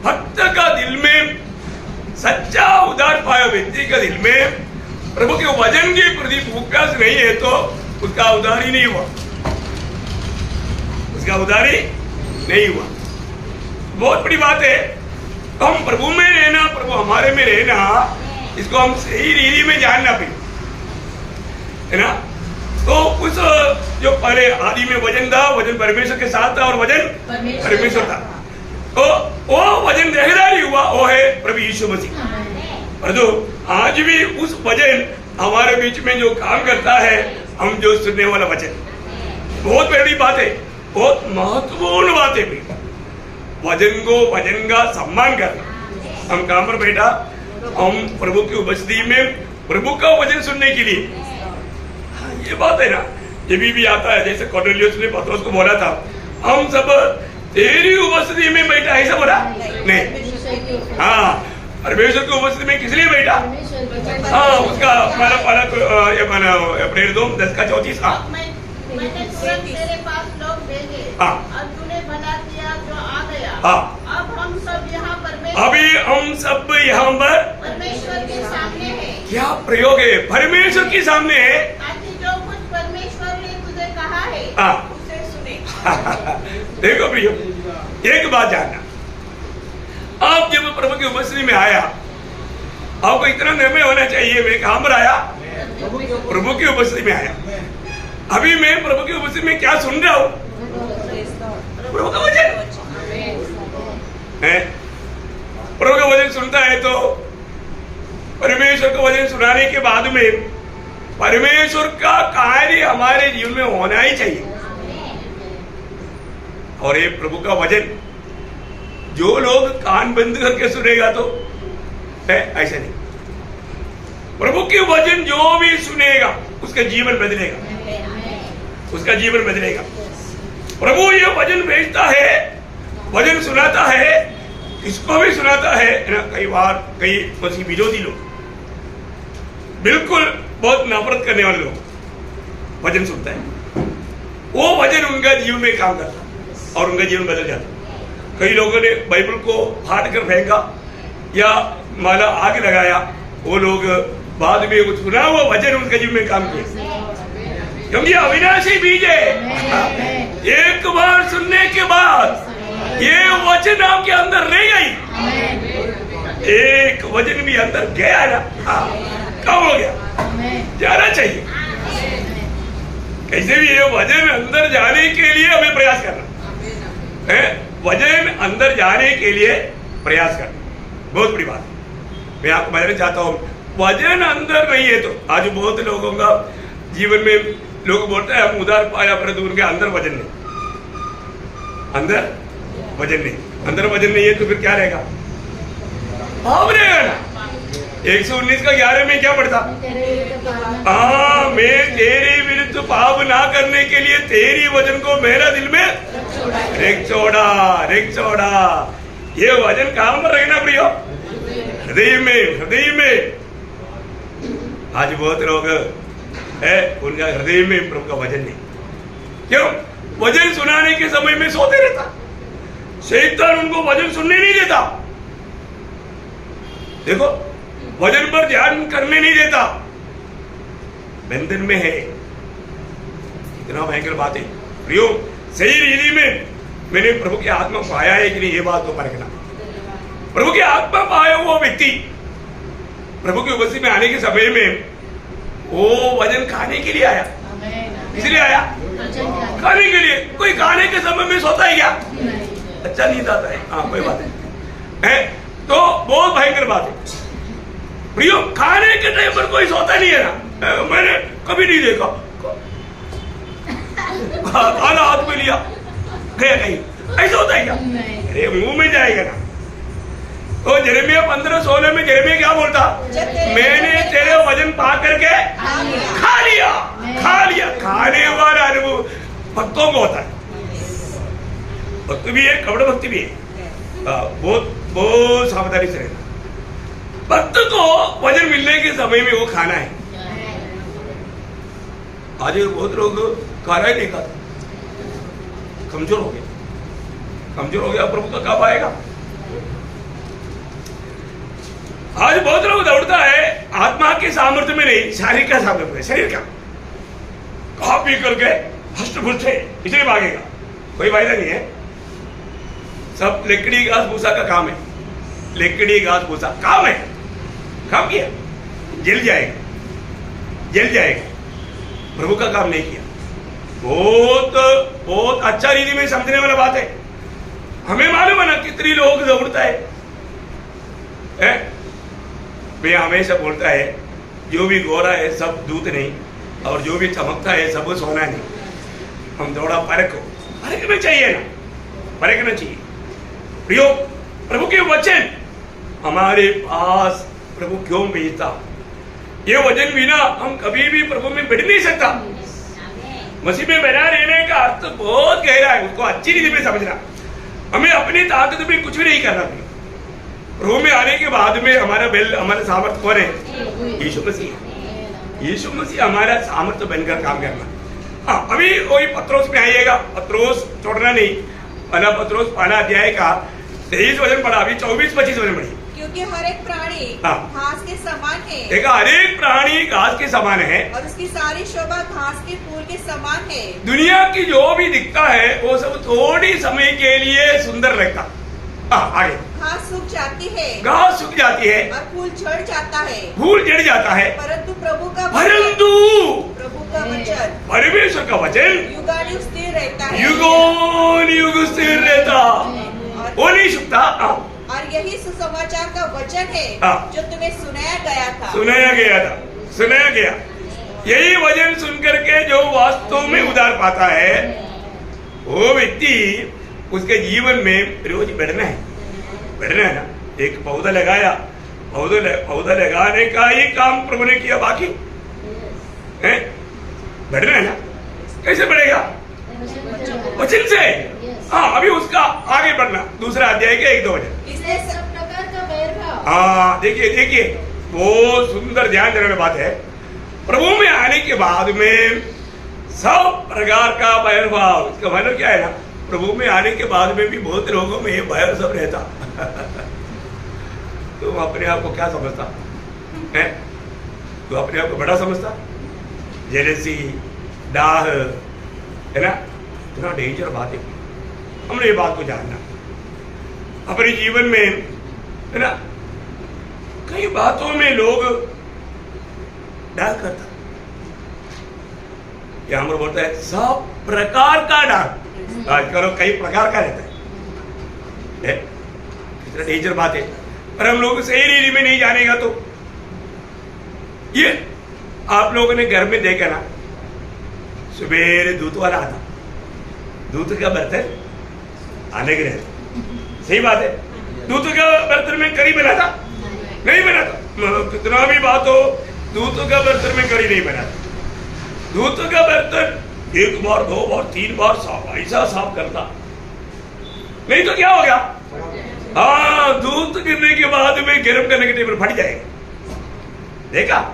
भक्त का दिल में, सच्चा उदार पाया व्यक्ति का दिल में प्रभु के वजन के प्रति भूख प्यास नहीं है तो उसका उदार ही नहीं हुआ, उसका उदार ही नहीं हुआ। बहुत बड़ी बात है। हम प्रभु में रहना, प्रभु हमारे में रहना, इसको हम सही रीति में जानना भी है ना। तो उस जो पहले आदि में वजन था, वजन परमेश्वर के साथ था और वजन परमेश्वर था, तो वो वजन देहधारी हुआ, वो है प्रभु यीशु मसीह। और जो आज भी उस वजन हमारे बीच में जो काम करता है, हम जो सुनने वाला वचन, बहुत बड़ी बात है, बहुत महत्वपूर्ण बात है। वजन को, वजन का सम्मान करना। हम काम पर बैठा, हम प्रभु की उपस्थिति में प्रभु का वचन सुनने के लिए, ये बात है ना। ये भी आता है, जैसे कॉर्नेलियस ने पतरस को बोला था, हम सब तेरी उपस्थिति में बैठा, ऐसा बोला नहीं। हाँ, परमेश्वर की उपस्थिति में किस लिए बैठा? हाँ, उसका पहला अप्रैल 10:34। हाँ, मैंने तुरंत तेरे पास लोग भेजे और तूने भला किया जो आ गया। अब हम सब यहाँ अभी हम सब यहाँ पर परमेश्वर के सामने हैं। क्या प्रयोग है? परमेश्वर के सामने है, ताकि जो कुछ परमेश्वर ने तुझे कहा है उसे सुने। देखो प्रियो, एक बात जानना, आप जब प्रभु की उपस्थिति में आया, आपको इतना निर्णय होना चाहिए, मैं कहां पर आया? प्रभु की उपस्थिति में आया। अभी मैं प्रभु की उपस्थिति में क्या सुन रहा हूं? प्रभु का वचन है। प्रभु का वचन सुनता है तो परमेश्वर का वचन सुनाने के बाद में परमेश्वर का कार्य हमारे जीवन में होना ही चाहिए। और ये प्रभु का वचन जो लोग कान बंद करके सुनेगा तो है, ऐसा नहीं। प्रभु के वचन जो भी सुनेगा उसका जीवन बदलेगा, उसका जीवन बदलेगा। प्रभु ये वचन भेजता है, वचन सुनाता है, इसको भी सुनाता है ना। कई बार कई मसीह विरोधी लोग, बिल्कुल बहुत नफरत करने वाले लोग वचन सुनता है, वो वचन उनका जीवन में काम करता और उनका जीवन बदल जाता। कई लोगों ने बाइबल को फाड़ कर फेंका या माला आग लगाया, वो लोग बाद में कुछ सुना हुआ वचन उनके जीवन में काम किया, क्योंकि अविनाशी बीज है। एक बार सुनने के बाद ये वचन आपके अंदर रह गई, एक वचन भी अंदर गया ना, कब हो गया? जाना चाहिए। कैसे भी ये वचन अंदर जाने के लिए हमें प्रयास करना है, वचन अंदर जाने के लिए प्रयास करना बहुत बड़ी बात है। मैं आपको बताना चाहता हूँ, वचन अंदर नहीं है तो आज बहुत लोगों का जीवन में लोग बोलते हैं हम उधार पाया, परंतु उनके अंदर वचन नहीं, अंदर वचन नहीं, अंदर वचन नहीं है तो फिर क्या रहेगा? पाप रहेगा ना। 119 का 11 में क्या पढ़ता? हाँ, मैं तेरे विरुद्ध पाप ना करने के लिए तेरी वचन को मेरा दिल में रेख छोड़ा। ये वचन कहां पर रहना प्रियो? हृदय में, हृदय में। आज बहुत लोग है उनका हृदय में प्रभु का वचन नहीं। क्यों? वचन सुनाने के समय में सोते रहता, शैतान उनको वचन सुनने नहीं देता। देखो, वचन पर ध्यान करने नहीं देता, बंधन में है। इतना भयंकर बात है प्रियो। सही रीति में मैंने प्रभु की आत्मा पाया है कि नहीं, ये बात तो परखना। प्रभु की आत्मा पाया वो व्यक्ति प्रभु की उपस्थिति में आने के समय में वो वचन खाने के लिए आया। इसलिए आया खाने के लिए। कोई खाने के समय में सोता है क्या? अच्छा नींद आता है, हाँ कोई बात है। तो बहुत भयंकर बात है प्रियो, खाने के टाइम पर कोई सोता नहीं है ना। मैंने कभी नहीं देखा, खाना हाथ में लिया गया कहीं, ऐसा होता है क्या? नहीं। अरे मुंह में जाएगा ना। तो यिर्मयाह 15:16 में यिर्मयाह क्या बोलता? मैंने तेरे वजन पा करके खा लिया। खाने वाला अनुभव भक्तों को होता है। भक्त भी है, कपड़ भक्ति भी है। बहुत बहुत सावधानी से रहना। भक्त को वजन मिलने के समय में वो खाना है। आज बहुत लोग खाना ही नहीं खाता, कमजोर हो गया। प्रभु का कब आएगा? आज बहुत लोग दौड़ता है आत्मा के सामर्थ्य में नहीं, शारीरिक का सामर्थ्य में। शरीर का खा पी करके हष्ट पुष्ट है, इसलिए भागेगा, कोई फायदा नहीं है। सब लकड़ी घास भूसा का काम है। लकड़ी घास भूसा काम है, काम किया, जल जाएगा। प्रभु का काम नहीं किया। बहुत अच्छा रीति में समझने वाला बात है। हमें मालूम है ना कितनी लोग दौड़ता है? मैं हमेशा बोलता है, जो भी गोरा है सब दूध नहीं, और जो भी चमकता है सब सोना नहीं। हम थोड़ा परखना चाहिए ना, परखना चाहिए। प्रियो, प्रभु के वचन हमारे पास प्रभु क्यों भेजता? ये वचन बिना हम कभी भी प्रभु में बढ़ नहीं सकता। मसीह में बना रहने का अर्थ बहुत गहरा है, उसको अच्छी रीति में समझना। हमें अपनी ताकत में कुछ भी नहीं करना। प्रभु में आने के बाद में हमारा सामर्थ्य कौन है? यीशु मसीह। यीशु मसीह हमारा सामर्थ्य बनकर काम करना। हाँ, अभी वही पत्रोस में आइएगा। पत्रोस छोड़ना नहीं, पत्रोस 5 अध्याय का 23 वचन पढ़ा, अभी 24-25 वचन पढ़ी। क्योंकि हर एक प्राणी घास के समान है। देखा, हर एक प्राणी घास के समान है, और उसकी सारी शोभा घास के फूल के समान है। दुनिया की जो भी दिखता है वो सब थोड़ी समय के लिए सुंदर लगता। आगे, घास सूख जाती है, घास सूख जाती है, और फूल झड़ जाता है, फूल झड़ जाता है, परंतु प्रभु का वचन, परमेश्वर का वचन युगानुयुग स्थिर रहता है। युगानुयुग स्थिर रहता, वो नहीं सूखता। और यही सुसमाचार का वचन है जो तुम्हें सुनाया गया। यही वचन सुनकर के जो वास्तव में उद्धार पाता है, वो व्यक्ति, उसके जीवन में रोज बढ़ना है ना। एक पौधा लगाया, पौधा लगाने का ही काम प्रभु ने किया, बाकी है बढ़ना है ना। कैसे बढ़ेगा? वचन से। हाँ, अभी उसका आगे बढ़ना, दूसरा अध्याय के 1-2 वचन। इसलिए सब प्रकार का वैरभाव। हाँ, देखिए वो सुंदर ध्यान देने वाली बात है। प्रभु में आने के बाद में सब प्रकार का वैरभाव, इसका मतलब क्या है ना, प्रभु में आने के बाद में भी बहुत लोगों में वैर सब रहता। तुम अपने आप को क्या समझता है? तू अपने आप को बड़ा समझता? जेलसी, डाह, है ना, इतना डेंजर बात है। हमने ये बात को जानना अपने जीवन में, है ना। कई बातों में लोग डाल करता, यहां पर बोलता है सब प्रकार का डाल। आज करो कई प्रकार का रहता है, इतना डेंजर बात है। पर हम लोग सही रीति में नहीं जानेगा तो ये आप लोगों ने घर में देखा ना, सुबह दूध वाला आता, दूध का बर्तन आने के लिए, सही बात है। दूध का बर्तन में करी बनाता नहीं बनाता, कितना भी बात हो, दूध का बर्तन में करी नहीं बनाता। दूध का बर्तन 1 बार 2 बार 3 बार साफ, ऐसा साफ करता, नहीं तो क्या हो गया? हाँ, दूध गिरने के बाद में गर्म करने के टेबल फट जाएगा। देखा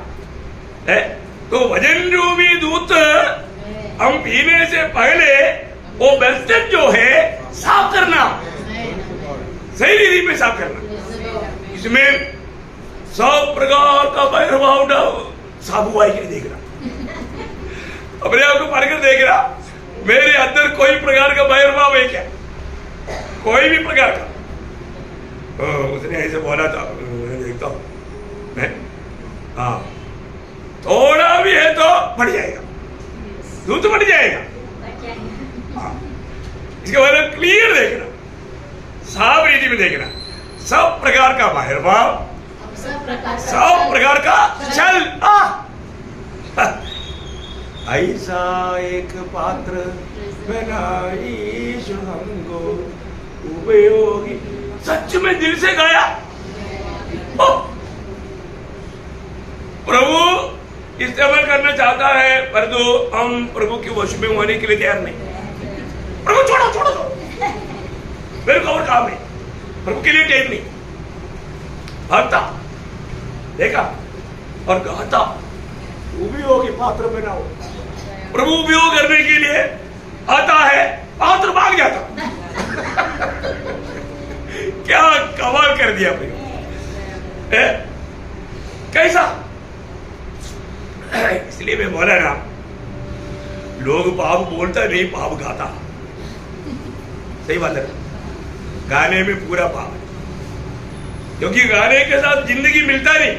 है? तो वजन जो भी दूध हम पीने से पहले वो बर्तन जो है साफ करना, सही रीति में साफ करना। इसमें सब प्रकार का वैरभाव साफ हुआ ही नहीं देखना। अपने आप को पढ़कर देख रहा, मेरे अंदर कोई प्रकार का वैरभाव है क्या? कोई भी प्रकार का? उसने ऐसे बोला था, देखता हूं, हाँ, थोड़ा भी है तो फट जाएगा, दूध फट जाएगा। हाँ, इसके बारे में क्लियर देखना, साफ रीति में देखना। सब प्रकार का बहिर्भाव, सब प्रकार का छल, ऐसा एक पात्र बनाईश हमको उपयोगी। सच में दिल से गाया। प्रभु इस्तेमाल करना चाहता है, पर तो हम प्रभु के वश में होने के लिए तैयार नहीं। प्रभु छोड़ो छोड़ो छोड़ो, मेरे को और काम है, प्रभु के लिए टाइम नहीं। भागता देखा और गाता, उपयोग पात्र बनाओ। प्रभु उपयोग करने के लिए आता है, पात्र भाग जाता। क्या कमाल कर दिया भाई, कैसा। इसलिए मैं बोला ना, लोग पाप बोलता नहीं, पाप गाता। सही बात है, गाने में पूरा पाप है, क्योंकि गाने के साथ जिंदगी मिलता नहीं।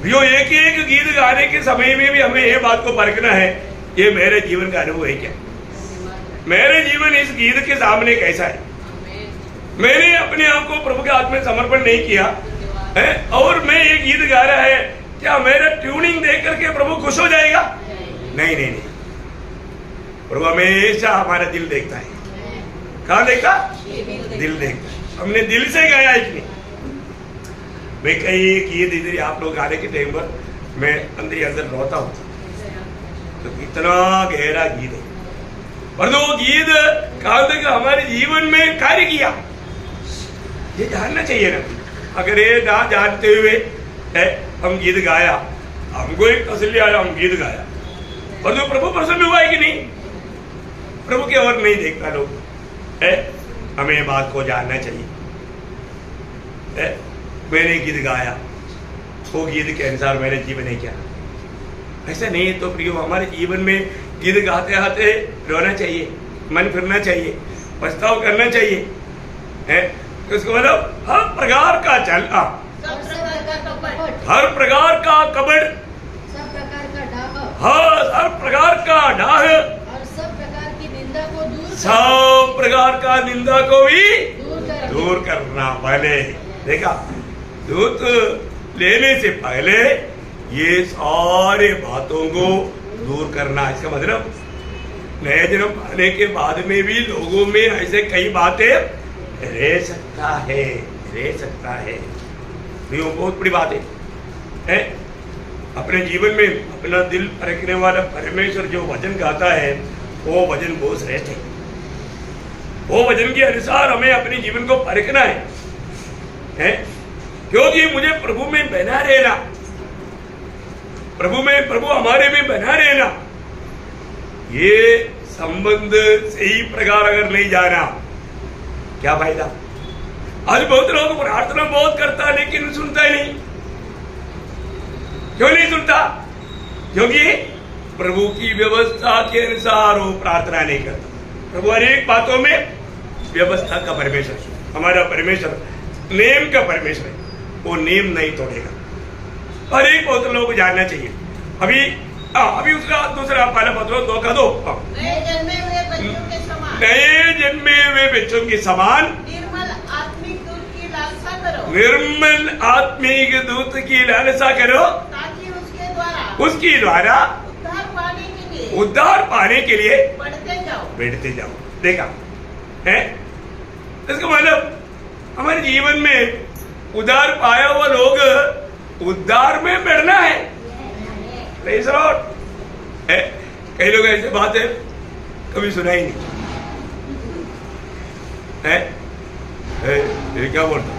जो एक एक गीत गाने के समय में भी हमें ये बात को परखना है, ये मेरे जीवन का अनुभव है क्या, मेरे जीवन इस गीत के सामने कैसा है। मैंने अपने आप को प्रभु के हाथ में समर्पण नहीं किया है, और मैं ये गीत गा रहा है, क्या मेरा ट्यूनिंग देख करके प्रभु खुश हो जाएगा? नहीं नहीं नहीं, प्रभु हमेशा हमारा दिल देखता है। कहाँ देखता? दिल देखता है। हमने दिल से गाया इसलिए। मैं कई गीत इधर आप लोग गाने के टाइम पर मैं अंदर ही अंदर रोता हूँ, तो इतना गहरा गीत है, पर वो गीत कहाँ तक हमारे जीवन में कार्य किया, ये जानना चाहिए ना। अगर ये ना जानते हुए है हम गीत गाया, हमको एक तसल्ली आया, हम गीत गाया, पर जो प्रभु प्रसन्न हुआ है कि नहीं, प्रभु की ओर नहीं देखता लोग है। हमें ये बात को जानना चाहिए है? मैंने गीत गाया, वो गीत के अनुसार मेरे जीवन है क्या? ऐसा नहीं है तो प्रियो, हमारे जीवन में गीत गाते गाते रोना चाहिए, मन फिरना चाहिए, पछताव करना चाहिए है। उसको मतलब हर प्रकार का चलना, हर प्रकार का कपड़, सब प्रकार का डाह, हर प्रकार का डाह, और सब प्रकार की निंदा को दूर, सब प्रकार का निंदा को भी दूर करना। पहले देखा, दूत लेने से पहले ये सारे बातों को दूर करना। इसका मतलब नए जन्म पाने के बाद में भी लोगों में ऐसे कई बातें रह सकता है, रह सकता है। ये बहुत बड़ी बात है। अपने जीवन में अपना दिल परखने वाला परमेश्वर जो वचन गाता है, वो वचन बहुत श्रेष्ठ है। वो वचन के अनुसार हमें अपने जीवन को परखना है? क्योंकि मुझे प्रभु में बना रहना, प्रभु हमारे में बना रहना, ये संबंध सही प्रकार अगर नहीं जाना, क्या फायदा। आज बहुत लोग प्रार्थना बहुत करता है, लेकिन सुनता ही नहीं। क्यों नहीं सुनता? क्योंकि प्रभु की व्यवस्था के अनुसार वो प्रार्थना नहीं करता। प्रभु हर एक बातों में व्यवस्था का परमेश्वर, हमारा परमेश्वर नेम का परमेश्वर है, वो नेम नहीं तोड़ेगा। हर एक बहुत लोगों को जानना चाहिए। अभी उसका दूसरा पहला पत्र 2 का 2, नए जन्मे हुए बच्चों के समान, नए जन्मे हुए बच्चों के समान निर्मल आत्मिक दूध की लालसा करो, निर्मल आत्मिक दूत की लालसा करो, ताकि उसके द्वारा उद्धार पाने के लिए बढ़ते जाओ। देखा है? इसका मतलब हमारे जीवन में उद्धार पाया हुआ लोग उद्धार में बढ़ना है। कई लोग ऐसे बात है कभी सुना ही नहीं है, ये क्या बोलता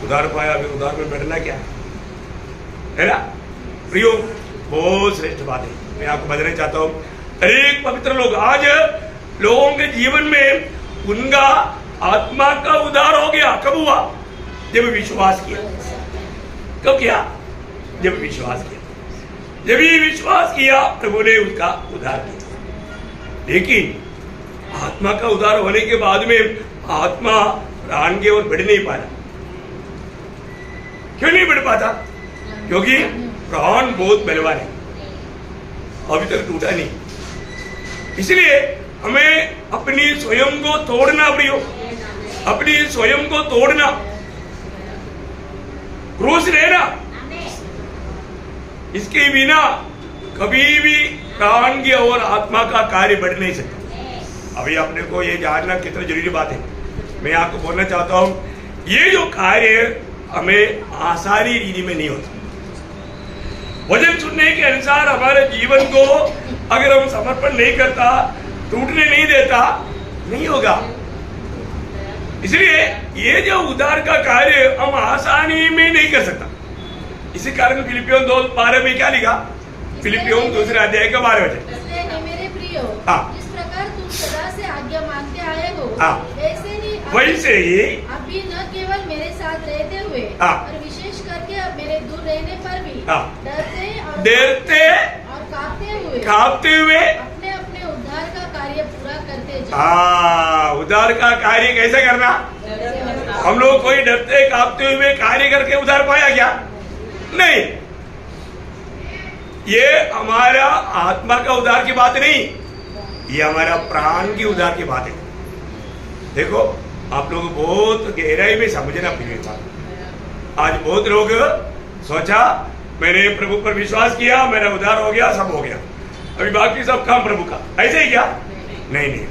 उद्धार पाया, अभी उद्धार में बढ़ना क्या है ना प्रियो? बहुत श्रेष्ठ बात है। मैं आपको बताना चाहता हूँ, अनेक पवित्र लोग आज लोगों के जीवन में उनका आत्मा का उद्धार हो गया। कब हुआ? जब विश्वास किया। कब किया? जब विश्वास किया। जब ये विश्वास किया, प्रभु ने उसका उद्धार किया। लेकिन आत्मा का उद्धार होने के बाद में आत्मा प्राण की ओर बढ़ नहीं पाया। क्यों नहीं बढ़ पाता? क्योंकि प्राण बहुत बलवान है, अभी तक टूटा नहीं। इसलिए हमें अपनी स्वयं को तोड़ना पड़ेगा, अपनी स्वयं को तोड़ना, क्रूस लेना। इसके बिना कभी भी प्राण की और आत्मा का कार्य बढ़ नहीं सकता। अभी अपने को ये जानना कितना जरूरी बात है। मैं आपको बोलना चाहता हूँ, ये जो कार्य हमें आसानी रीति में नहीं होता। वचन सुनने के अनुसार हमारे जीवन को अगर हम समर्पण नहीं करता, टूटने नहीं देता, नहीं होगा। इसलिए ये जो उद्धार का कार्य हम आसानी में नहीं कर सकता। इसी कारण फिलिपियों 2:12 में क्या लिखा? फिलिपियों 2 अध्याय का 12 वचन। इसलिए हे मेरे प्रियो, हाँ। जिस प्रकार तुम सदा से आज्ञा मानते आए हो, हाँ। वैसे ही अभी न केवल मेरे साथ रहते हुए, हाँ। और विशेष करके अब मेरे दूर रहने पर भी हाँ। डरते और कांपते हुए अपने अपने उद्धार का कार्य पूरा करते जाओ। हाँ, उद्धार का कार्य कैसे करना? हम लोग कोई डरते कांपते हुए कार्य करके उद्धार पाया क्या? नहीं। ये हमारा आत्मा का उद्धार की बात नहीं, ये हमारा प्राण की उद्धार की बात है। देखो, आप लोग बहुत गहराई में समझना प्रिय बात। आज बहुत लोग सोचा मैंने प्रभु पर विश्वास किया, मेरा उद्धार हो गया, सब हो गया, अभी बाकी सब काम प्रभु का। ऐसे ही क्या? नहीं।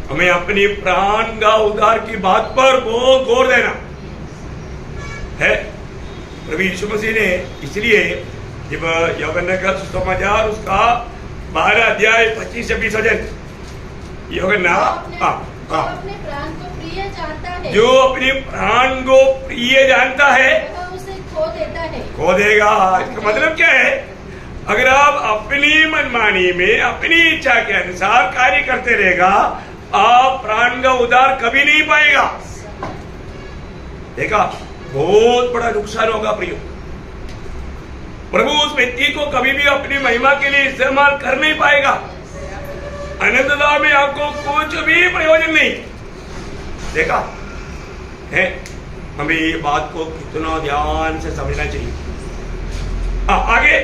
हमें अपनी प्राण का उद्धार की बात पर बहुत गौर देना है। प्रभु यीशु मसीह ने इसलिए जब यूहन्ना का सुसमाचार उसका 12 अध्याय 25-26 वचन, यूहन्ना अपने प्राण को प्रिय जानता है, जो अपने प्राण को प्रिय जानता है वह उसे खो देता है, खो देगा। इसका मतलब क्या है? अगर आप अपनी मनमानी में अपनी इच्छा के अनुसार कार्य करते रहेगा, आप प्राण का उद्धार कभी नहीं पाएगा। देखा, बहुत बड़ा नुकसान होगा प्रियो। प्रभु उस व्यक्ति को कभी भी अपनी महिमा के लिए इस्तेमाल कर नहीं पाएगा। अनंतता में आपको कुछ भी प्रयोजन नहीं। देखा है? हमें ये बात को कितना ध्यान से समझना चाहिए। आगे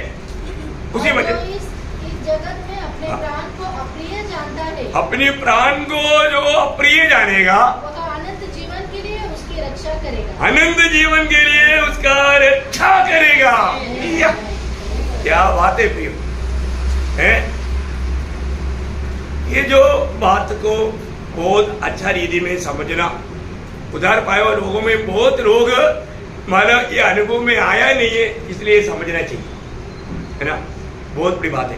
उसी और वजह जो इस जगत में अपने प्राण को अप्रिय जानता है, अपने प्राण को जो अप्रिय जानेगा, वह अनंत जीवन के लिए उसकी रक्षा करेगा, अनंत जीवन के लिए उसका रक्षा करेगा। क्या बात है प्रियो, है? ये जो बात को बहुत अच्छा रीति में समझना, उद्धार पाए हुए लोगों में बहुत लोग माना ये अनुभव में आया नहीं है, इसलिए समझना चाहिए, है ना? बहुत बड़ी बात है।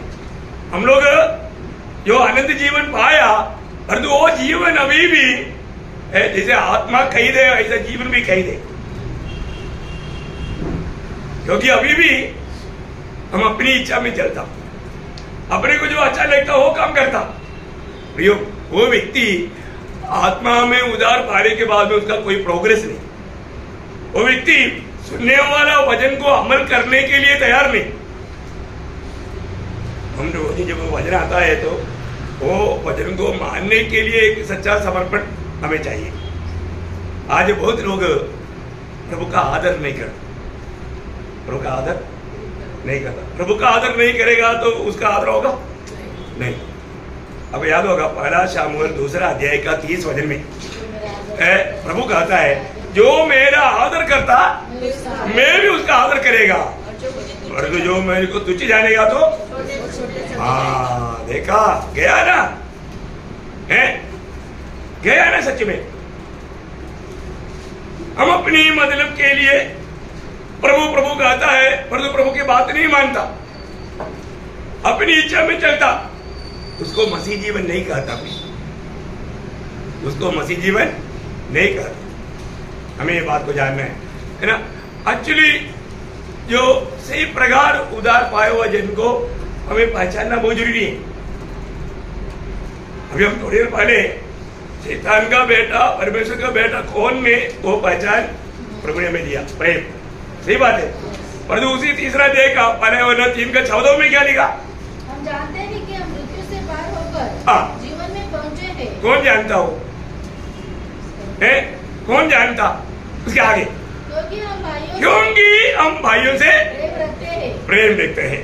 हम लोग जो अनंत जीवन पाया, परंतु वो जीवन अभी भी है, जैसे आत्मा कही दे ऐसा जीवन भी कही दे, क्योंकि अभी भी हम अपनी इच्छा में चलता, अपने को जो अच्छा लगता वो काम करता। प्रियो, वो व्यक्ति आत्मा में उद्धार पाने के बाद में उसका कोई प्रोग्रेस नहीं। वो व्यक्ति सुनने वाला वचन को अमल करने के लिए तैयार नहीं। हम रोज जब वचन आता है तो वो वचन को मानने के लिए एक सच्चा समर्पण हमें चाहिए। आज बहुत लोग प्रभु का आदर नहीं करते, प्रभु का आदर नहीं करता। प्रभु का आदर नहीं करेगा तो उसका आदर होगा नहीं। अब याद होगा 1 शमूएल 2 अध्याय का 30 वचन में प्रभु कहता है, जो मेरा आदर करता मैं भी उसका आदर करेगा, और जो मेरे को तुच्छ जानेगा तो हाँ, देखा गया ना, है गया ना। सच में हम अपनी मतलब के लिए प्रभु प्रभु कहता है, परंतु प्रभु की बात नहीं मानता, अपनी इच्छा में चलता, उसको मसीह जीवन नहीं कहता, उसको मसीह जीवन नहीं कहता। हमें ये बात को जानना है ना। एक्चुअली जो सही प्रकार उद्धार पाए हुआ जिनको हमें पहचानना बहुत जरूरी है। अभी हम थोड़ी देर पहले शैतान का बेटा परमेश्वर का बेटा कौन में वो पहचान प्रभु ने हमें दिया, प्रेम। सही बात है। पर उसी तीसरा देखा पहले वरना 3 का 14 में क्या लिखा? हम जानते हैं कि हम मृत्यु से पार होकर जीवन में पहुंचे हैं। कौन जानता हो? है कौन जानता? उसके आगे क्योंकि हम भाइयों से प्रेम रखते हैं।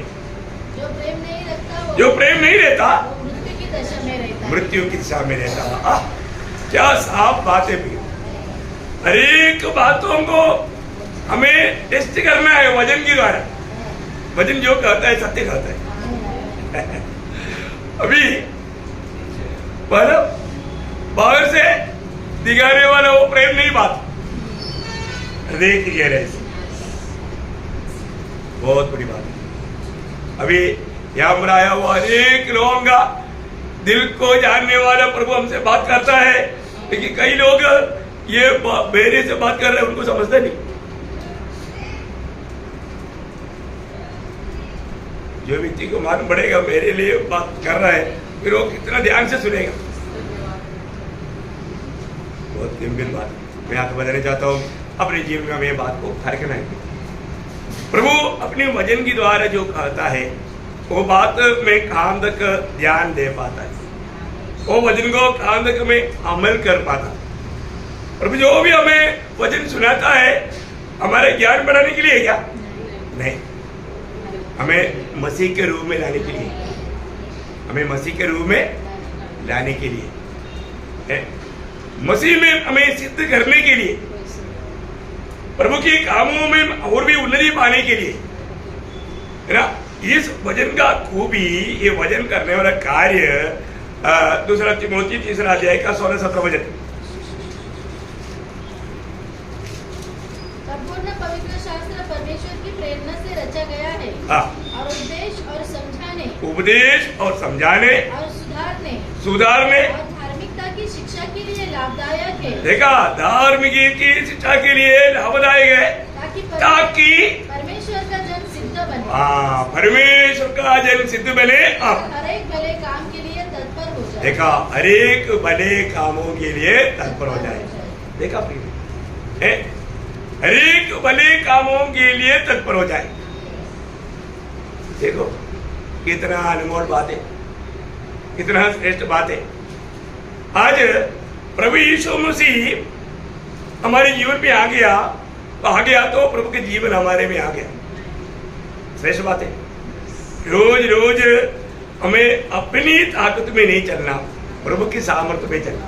जो प्रेम नहीं रहता वो मृत्यु की दशा में रहता है। मृत्यु की दिशा में रहता। क्या साफ बात है भी। हर एक बातों को हमें टेस्ट करना है वजन के द्वारा। वचन जो कहता है सत्य कहता है। अभी पर बाहर से दिखाने वाला वो प्रेम नहीं, बात हृदय की गहराई से, बहुत बड़ी बात है। अभी यहाँ पर आया हुआ अनेक लोगों का दिल को जानने वाला प्रभु हमसे बात करता है, लेकिन कई लोग ये मेरे से बात कर रहे हैं, उनको समझते नहीं। जो व्यक्ति को मालूम पड़ेगा मेरे लिए बात कर रहा है, फिर वो कितना ध्यान से सुनेगा। बहुत गंभीर बात मैं आपको बताना चाहता हूँ, अपने जीवन में हमें बात को फर्कना है। प्रभु अपने वचन के द्वारा जो कहता है वो बात में काम तक ध्यान दे पाता है, वो वचन को काम तक में अमल कर पाता है। प्रभु जो भी हमें वचन सुनाता है हमारे ज्ञान बढ़ाने के लिए क्या? नहीं, हमें मसीह के रूप में लाने के लिए, हमें मसीह के रूप में लाने के लिए, मसीह में हमें सिद्ध करने के लिए, प्रभु के कामों में और भी उन्नति पाने के लिए, है ना। इस वचन का खूबी, ये वचन करने वाला कार्य दूसरा तिमोथी 3 अध्याय का 16-17 वचन। संपूर्ण पवित्र शास्त्र परमेश्वर की प्रेरणा से रचा गया है और उपदेश और समझाने और सुधारने और धार्मिकता की शिक्षा के लिए लाभदायक है। देखा, धार्मिक की शिक्षा के लिए लाभदायक है, ताकि परमेश्वर का जन सिद्ध बने। परमेश्वर का जन सिद्ध बने, हर एक भले काम के लिए तत्पर हो जाए। देखा, हर एक भले कामों के लिए तत्पर हो जाए। देखा प्रिय, हर एक भले कामों के लिए तत्पर हो जाए। देखो कितना अनमोल बात है, कितना श्रेष्ठ बात है। आज प्रभु यीशु मसीह हमारे जीवन में आ गया, तो प्रभु के जीवन हमारे में आ गया। श्रेष्ठ बात है। रोज रोज हमें अपनी ताकत में नहीं चलना, प्रभु की सामर्थ्य में चलना,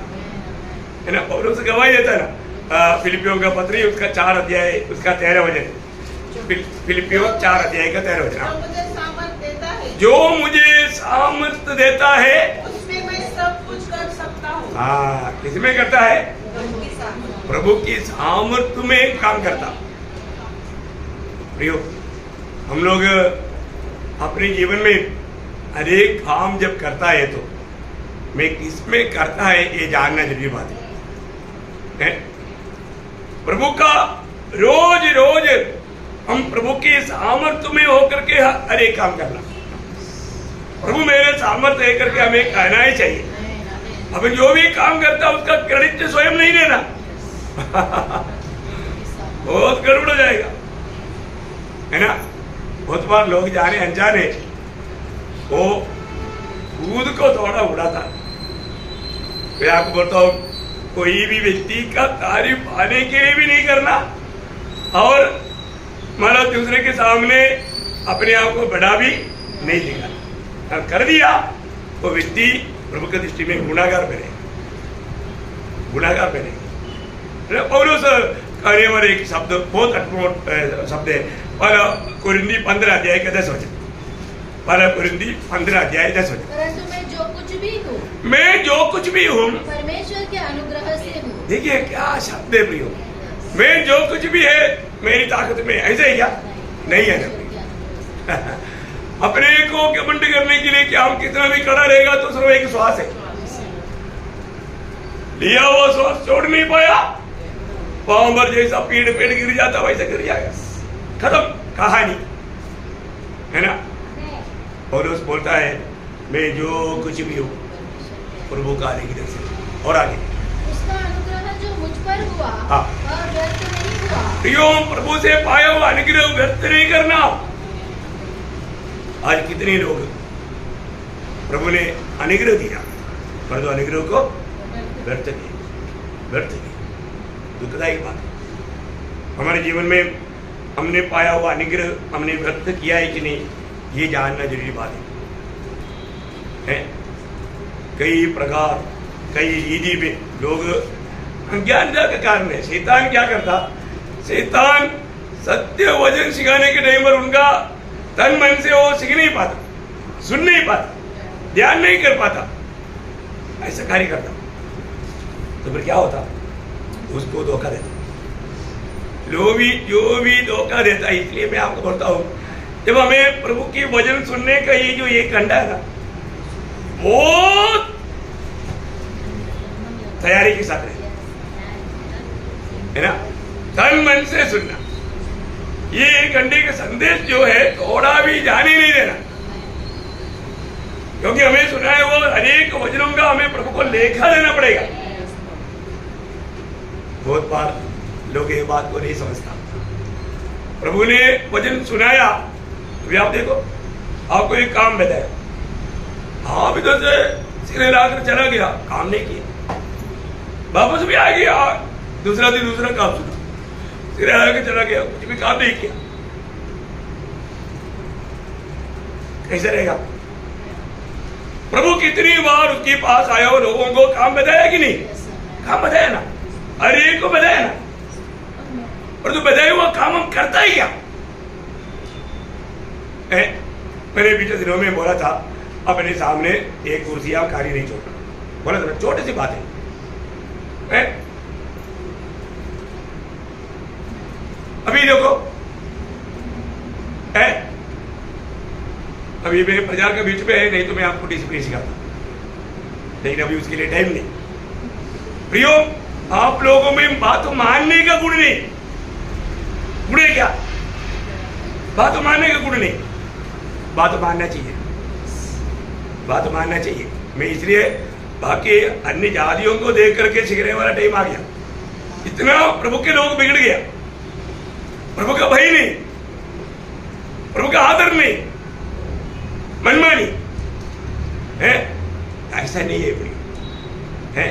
है ना। पौलुस गवाही देता है ना, फिलिपियों का पत्री उसका 4 अध्याय उसका 13 वचन, फिलिपियों 4 अध्याय का 13 वचन। जो मुझे सामर्थ्य देता है उसमें मैं सब कुछ कर सकता हूँ। किसमें करता है? प्रभु की सामर्थ्य में काम करता। प्रियो, हम लोग अपने जीवन में हर एक काम जब करता है तो मैं किसमें करता है ये जानना जरूरी बात है। प्रभु का रोज रोज हम प्रभु के सामर्थ्य में होकर के हर एक काम करना। प्रभु मेरे सामर्थ्य है करके हमें कहना ही चाहिए। अब जो भी काम करता उसका क्रेडिट स्वयं नहीं लेना, बहुत गड़बड़ हो जाएगा, है ना। बहुत बार लोग जाने अनजाने वो खुद को थोड़ा उड़ाता। मैं आपको बोलता हूँ, कोई भी व्यक्ति का तारीफ पाने के लिए भी नहीं करना और मतलब दूसरे के सामने अपने आप को बढ़ा भी नहीं दिखाना। कर दिया वो व्यक्ति प्रभु की दृष्टि में गुनाहगार बने, गुनाहगार बने। पौलुस कहने वाले एक शब्द बहुत अटूट शब्द है, पहला कुरिन्दी 15 अध्याय का 10 वचन। पहला कुरिन्दी 15 अध्याय 10 वचन। परंतु मैं जो कुछ भी हूँ परमेश्वर के अनुग्रह से हूँ। देखिए क्या शब्द है प्रियो, मैं जो कुछ भी है मेरी ताकत में, ऐसे ही क्या नहीं है ना। अपने को घमंड करने के लिए क्या हम कितना भी कड़ा रहेगा तो सिर्फ एक श्वास है, लिया हुआ श्वास छोड़ नहीं पाया, पांव भर जैसा पेड़ गिर जाता वैसा गिर जाएगा, खत्म कहानी, है ना। पौलुस बोलता है मैं जो कुछ भी हूँ प्रभु का अनुग्रह से। और आगे उसका अनुग्रह जो मुझ पर हुआ वह व्यर्थ नहीं हुआ। प्रियो, प्रभु से पाया हुआ अनुग्रह व्यर्थ नहीं करना। आज कितने लोग प्रभु ने अनुग्रह दिया परंतु अनुग्रह को व्यर्थ किया। दुखदायी बात है। हमारे जीवन में हमने पाया हुआ अनुग्रह हमने व्यर्थ किया है कि नहीं, ये जानना जरूरी बात है। कई प्रकार कई रीति में लोग अज्ञानता के कारण है। शैतान क्या करता, शैतान सत्य वचन सिखाने के टाइम पर उनका तन मन से वो सीख नहीं पाता, सुन नहीं पाता, ध्यान नहीं कर पाता, ऐसा कार्य करता, तो फिर क्या होता? उसको धोखा देता। जो भी धोखा देता है। इसलिए मैं आपको बोलता हूं, जब हमें प्रभु की वचन सुनने का ये जो 1 घंटा है ना, बहुत तैयारी के साथ है ना, तन मन से सुनना। ये 1 घंटे का संदेश जो है थोड़ा भी जाने नहीं देना, क्योंकि हमें सुना है वो अनेक वचनों का हमें प्रभु को लेखा देना पड़ेगा। बहुत बार लोग ये बात को नहीं समझता। प्रभु ने वचन सुनाया, अभी आप देखो, आपको एक काम बताया, आप इधर से सिरे लाकर चला गया, काम नहीं किया, वापस भी आ गया, दूसरा दिन दूसरा काम सुना, सिरे लाकर चला गया, कुछ भी काम नहीं किया, कैसे रहेगा? प्रभु कितनी बार उसके पास आया और लोगों को काम बताया कि नहीं? काम बताया ना, हर एक को बताया ना, और तो बताया हुआ काम हम करता ही क्या? मैंने बीते दिनों में बोला था, अपने सामने एक कुर्सियां कार्य नहीं छोड़ना, बोला था, छोटी सी बात है। अभी देखो, अभी मेरे प्रचार के बीच में है, नहीं तो मैं आपको डिसिप्लिन सिखाता, लेकिन अभी उसके लिए टाइम नहीं। प्रियो, आप लोगों में बात मानने का गुण नहीं, गुण है क्या? बात मानने का गुण नहीं, बात मानना चाहिए, बात मानना चाहिए। मैं इसलिए बाकी अन्य जातियों को देख करके सीखने वाला टाइम आ गया। इतना प्रभु के लोग बिगड़ गया, प्रभु का भय नहीं, प्रभु का आदर नहीं, मनमानी है, ऐसा नहीं है।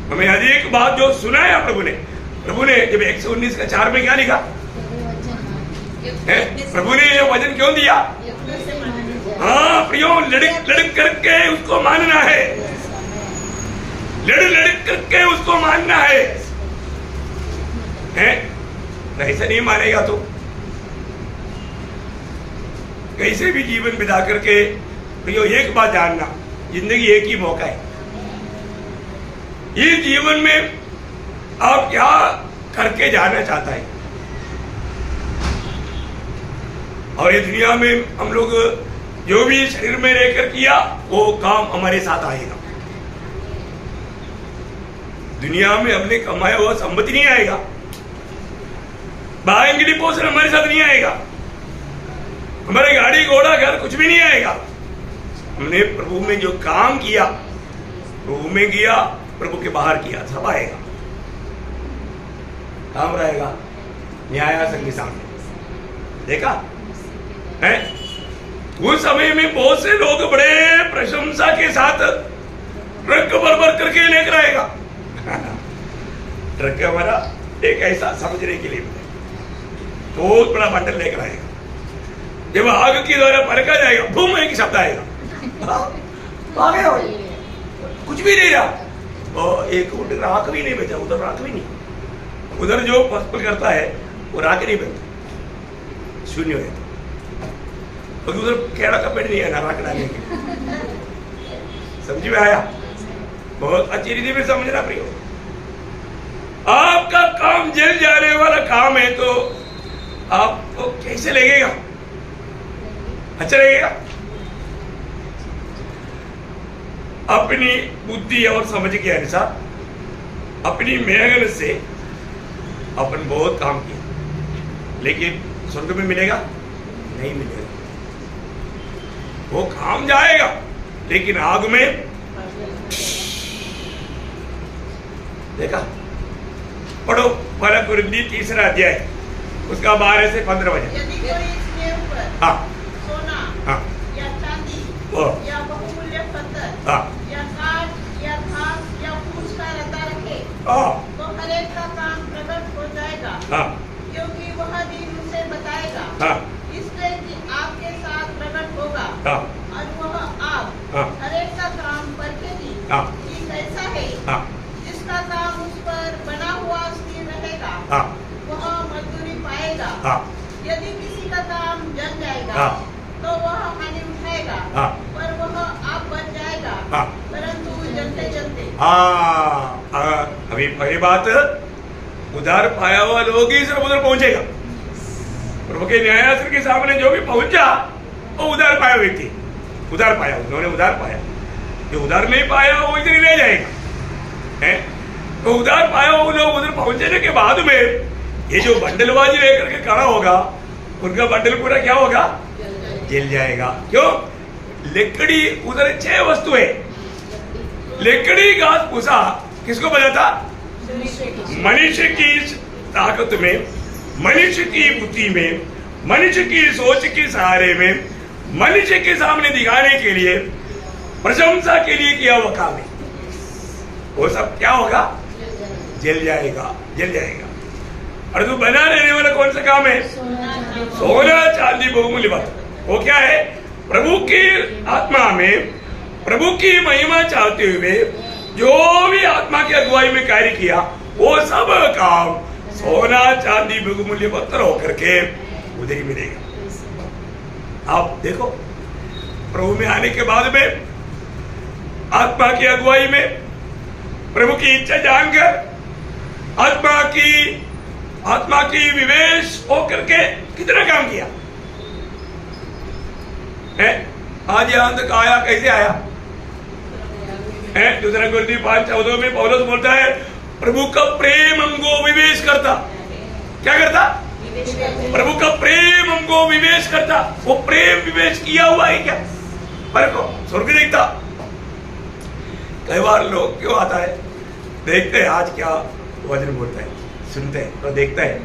हमें अधिक बात जो सुनाया प्रभु ने जब 119 का 4 में क्या लिखा है? प्रभु ने ये वचन क्यों दिया? हाँ प्रियो, लड़क करके उसको मानना है, लड़ करके उसको मानना है? ऐसा नहीं मानेगा तो कैसे भी जीवन बिता करके। प्रियो, एक बात जानना, जिंदगी एक ही मौका है। ये जीवन में आप क्या करके जाना चाहता है, और ये दुनिया में हम लोग जो भी शरीर में रहकर किया वो काम हमारे साथ आएगा। दुनिया में हमने कमाया हुआ संपत्ति नहीं आएगा, बाएंगे पोषण हमारे साथ नहीं आएगा, हमारे गाड़ी घोड़ा घर कुछ भी नहीं आएगा। हमने प्रभु में जो काम किया, प्रभु में किया, प्रभु के बाहर किया, सब आएगा, काम रहेगा न्यायासन के सामने। देखा है? उस समय में बहुत से लोग बड़े प्रशंसा के साथ ट्रक भर करके लेकर आएगा। ट्रक हमारा एक ऐसा समझने के लिए बहुत बड़ा बंडल लेकर आएगा। जब आग के द्वारा परखा जाएगा, भूम एक शब्द आएगा, आ गया, कुछ भी नहीं रहा, और एक राख भी नहीं बचा, उधर राख भी नहीं, उधर जो फसल करता है वो राख नहीं बचा, शून्य हो जाता, क्योंकि उधर केड़ा का पेड़ नहीं है ना राख डालने के। समझ में आया? बहुत अच्छी रीति में समझना प्रियो। आपका काम जल जाने वाला काम है तो आपको कैसे लगेगा? अच्छा लगेगा? अपनी बुद्धि और समझ के अनुसार, अपनी मेहनत से अपन बहुत काम किया, लेकिन स्वर्ग में मिलेगा? नहीं मिलेगा। वो काम जाएगा, लेकिन आग में देखा। पढ़ो पहला कुरिन्थी 3 अध्याय, उसका 12 से 15 वचन। यदि कोई इसके ऊपर सोना या चांदी या बहुमूल्य पत्थर या काठ या घास या फूस का रता रखे तो हर एक का काम प्रकट हो जाएगा, क्योंकि वह दिन उसे बताएगा। इसलिए कि आपके साथ प्रकट होगा, और वह आप हर एक का काम परखेगी कि कैसा है। जिसका काम उस पर बना हुआ स्थिर रहेगा, वह मजदूरी पाएगा। यदि किसी का काम जल जाएगा तो वह हानि उठाएगा, हाँ। पर वह आप बच जाएगा, हाँ। परंतु जलते जलते। अभी पहली बात, उधार पाया हुआ लोग ही सिर्फ उधर पहुंचेगा। प्रभु के न्यायासन के सामने जो भी पहुंचा वो उधार पाया व्यक्ति, उधार पाया, उन्होंने उधार पाया। जो उधार नहीं पाया वो इधर ही रह जाएगा, है? तो उधार पाया वो लोग उधर पहुंचने के बाद में ये जो बंडलबाजी लेकर के खड़ा होगा, उनका बंडल पूरा क्या होगा? जल जाएगा। क्यों? लकड़ी उधर 6 वस्तु है। लकड़ी घास भूसा किसको बजाता? मनुष्य की ताकत में, मनुष्य की बुद्धि में, मनुष्य की सोच के सहारे में, मनुष्य के सामने दिखाने के लिए, प्रशंसा के लिए किया हुआ काम है। वो सब क्या होगा? जल जाएगा, जल जाएगा। और तो बना रहने वाला कौन सा काम है? सोना चांदी बहुमूल्य बात। वो क्या है? प्रभु की आत्मा में, प्रभु की महिमा चाहते हुए जो भी आत्मा की अगुवाई में कार्य किया, वो सब काम सोना चांदी बहुमूल्य पत्थर होकर के उधर ही मिलेगा। आप देखो, प्रभु में आने के बाद में आत्मा की अगुवाई में प्रभु की इच्छा जानकर आत्मा की विवेश होकर के कितना काम किया है? आज यहां तक आया, कैसे आया है? 2 कोरिन्थियों 5:14 में पौलुस बोलता है, प्रभु का प्रेम हमको विवेश करता। क्या करता? प्रभु का प्रेम हमको विवेश करता। वो प्रेम विवेश किया हुआ है क्या? पर को स्वर्ग देखता। कई बार लोग क्यों आता है, देखते हैं आज क्या वचन बोलता है, सुनते हैं तो देखता है?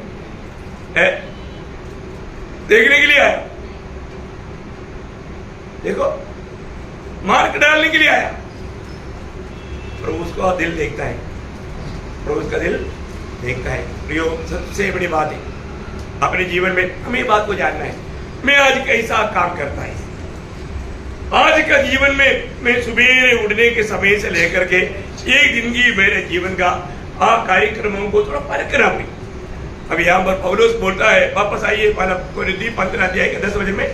देखने के लिए आया, देखो मार्क डालने के लिए आया। प्रभु उसका दिल देखता है, प्रभु उसका दिल देखता है। प्रियो, सबसे बड़ी बात है अपने जीवन में हमें बात को जानना है, मैं आज कैसा काम करता है। आज का जीवन में मैं सुबह उठने के समय से लेकर के एक दिन की मेरे जीवन का कार्यक्रमों को थोड़ा परख करना पड़ी। अब यहाँ पर पौलुस बोलता है, वापस आइए 15 अध्याय के 10 वचन में,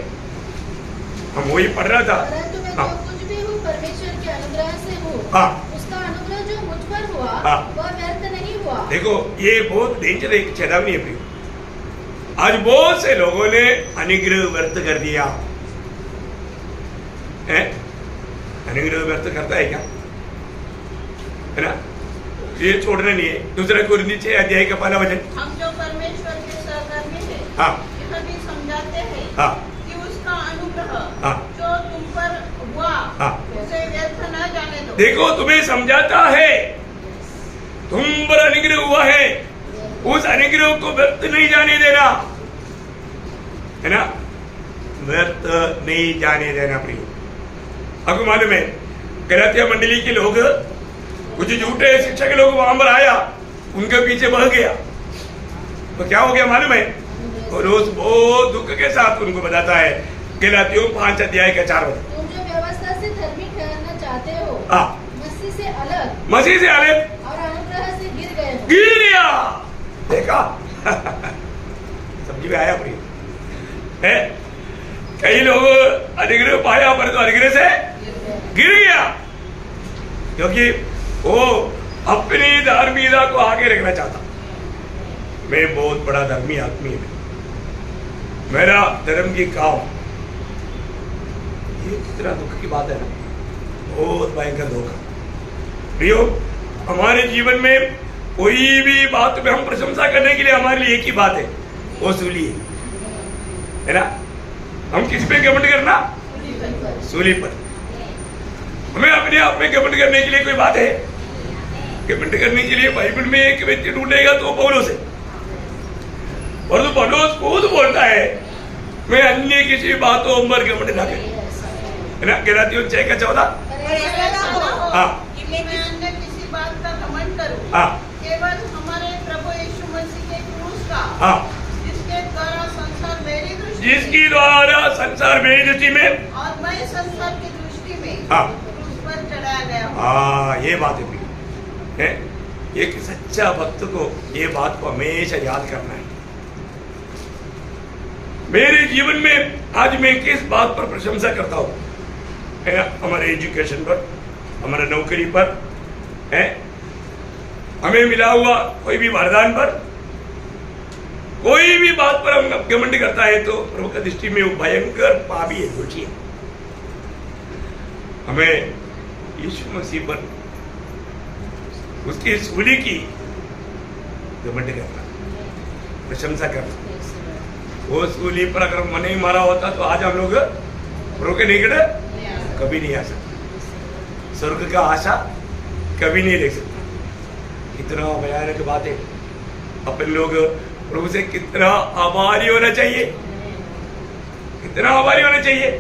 हम वही पढ़ रहा था। परंतु मैं जो कुछ भी हूँ परमेश्वर के अनुग्रह से हूँ, उसका अनुग्रह जो मुझ पर हुआ वह व्यर्थ नहीं हुआ। देखो, ये बहुत डेंजर एक चेतावनी है। आज बहुत से लोगों ने अनुग्रह व्यर्थ कर दिया है। अनुग्रह व्यर्थ करता है क्या? है ना? ये छोड़ना नहीं है। 2 कोरिन्थियों 6 अध्याय का 1 वचन, हम जो परमेश्वर के सहकर्मी हैं, यह भी समझाते हैं कि उसका अनुग्रह जो तुम पर हुआ उसे व्यर्थ न जाने दो। देखो, तुम्हें समझाता है, तुम पर अनुग्रह हुआ है, उस अनुग्रह को व्यर्थ नहीं जाने देना, है ना? व्यर्थ नहीं जाने देना। प्रिय, आपको मालूम है गलातिया मंडली के लोग, कुछ झूठे शिक्षक लोग वहां पर आया, उनके पीछे बढ़ गया, तो क्या हो गया मालूम है? और रोज बहुत दुख के साथ उनको बताता है, गलातियों 5 अध्याय का 4 वचन, तुम जो व्यवस्था से धर्मी ठहरना चाहते हो, मसीह से अलग और अनुग्रह से गिर गया। देखा? समझ में आया? प्रिय है, कई लोग अनुग्रह पाया पर तो अनुग्रह से गिर गया, क्योंकि वो अपनी धार्मिकता को आगे रखना चाहता। मैं बहुत बड़ा धर्मी आदमी हूं, मेरा धर्म की काम। ये कितना दुख की बात है ना, बहुत भयंकर धोखा। प्रियो, हमारे जीवन में कोई भी बात में हम प्रशंसा करने के लिए हमारे लिए एक ही बात है, वो सूली है ना? हम किस पे घमंड करना? सूली पर। हमें अपने आप में घमंड करने के लिए कोई बात है? घमंड करने के लिए बाइबल में एक व्यक्ति ढूंढेगा तो पौलुस है, और तो पौलुस खुद बोलता है, मैं अन्य किसी बातों पर घमंड ना करूं, है ना? गलातियों 6 का 14। कि मैं अन्य किसी बात का घमंड करूं, केवल हमारे प्रभु यीशु मसीह के क्रूस का, जिसके द्वारा संसार मेरी दृष्टि में और मैं संसार की दृष्टि में क्रूस पर चढ़ाया गया। ये बात है। एक सच्चा भक्त को ये बात को हमेशा याद करना है। मेरे जीवन में आज मैं किस बात पर प्रशंसा करता हूं, है ना? हमारे एजुकेशन पर, हमारे नौकरी पर, है हमें मिला हुआ कोई भी वरदान पर, कोई भी बात पर हम घमंड करता है तो प्रभु की दृष्टि में वो भयंकर पापी है, दोषी है। हमें यीशु मसीह पर उसकी सूली की घमंड करना, प्रशंसा करना। वो सूली पर अगर मन नहीं मारा होता तो आज हम लोग प्रभु के निकट कभी नहीं आ सकते, स्वर्ग का आशा कभी नहीं देख सकता। कितना भयानक बात है। अपन लोग प्रभु से कितना आभारी होना चाहिए, कितना आभारी होना चाहिए।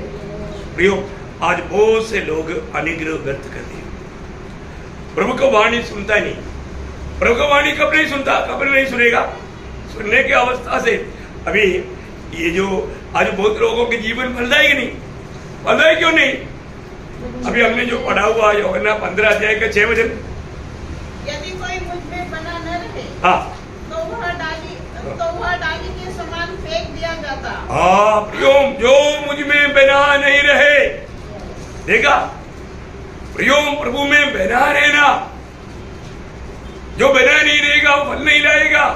प्रियो, आज बहुत से लोग अनुग्रह व्यर्थ करते हैं, प्रभु को वाणी सुनता ही नहीं। प्रभु को वाणी कब नहीं सुनता, कब नहीं सुनेगा? सुनने की अवस्था से अभी ये जो आज बहुत लोगों के जीवन फल जाएगी नहीं, फल जाए क्यों नहीं? अभी हमने जो पढ़ा हुआ यूहन्ना 15 अध्याय का 6 वचन, यदि कोई मुझ में बना न रहे हाँ तो वह डाली के समान फेंक दिया जाता। हाँ प्रियो, जो मुझ में बना नहीं रहे, देखा प्रियो, प्रभु में बना रहना, जो बना नहीं रहेगा वो फल नहीं लाएगा,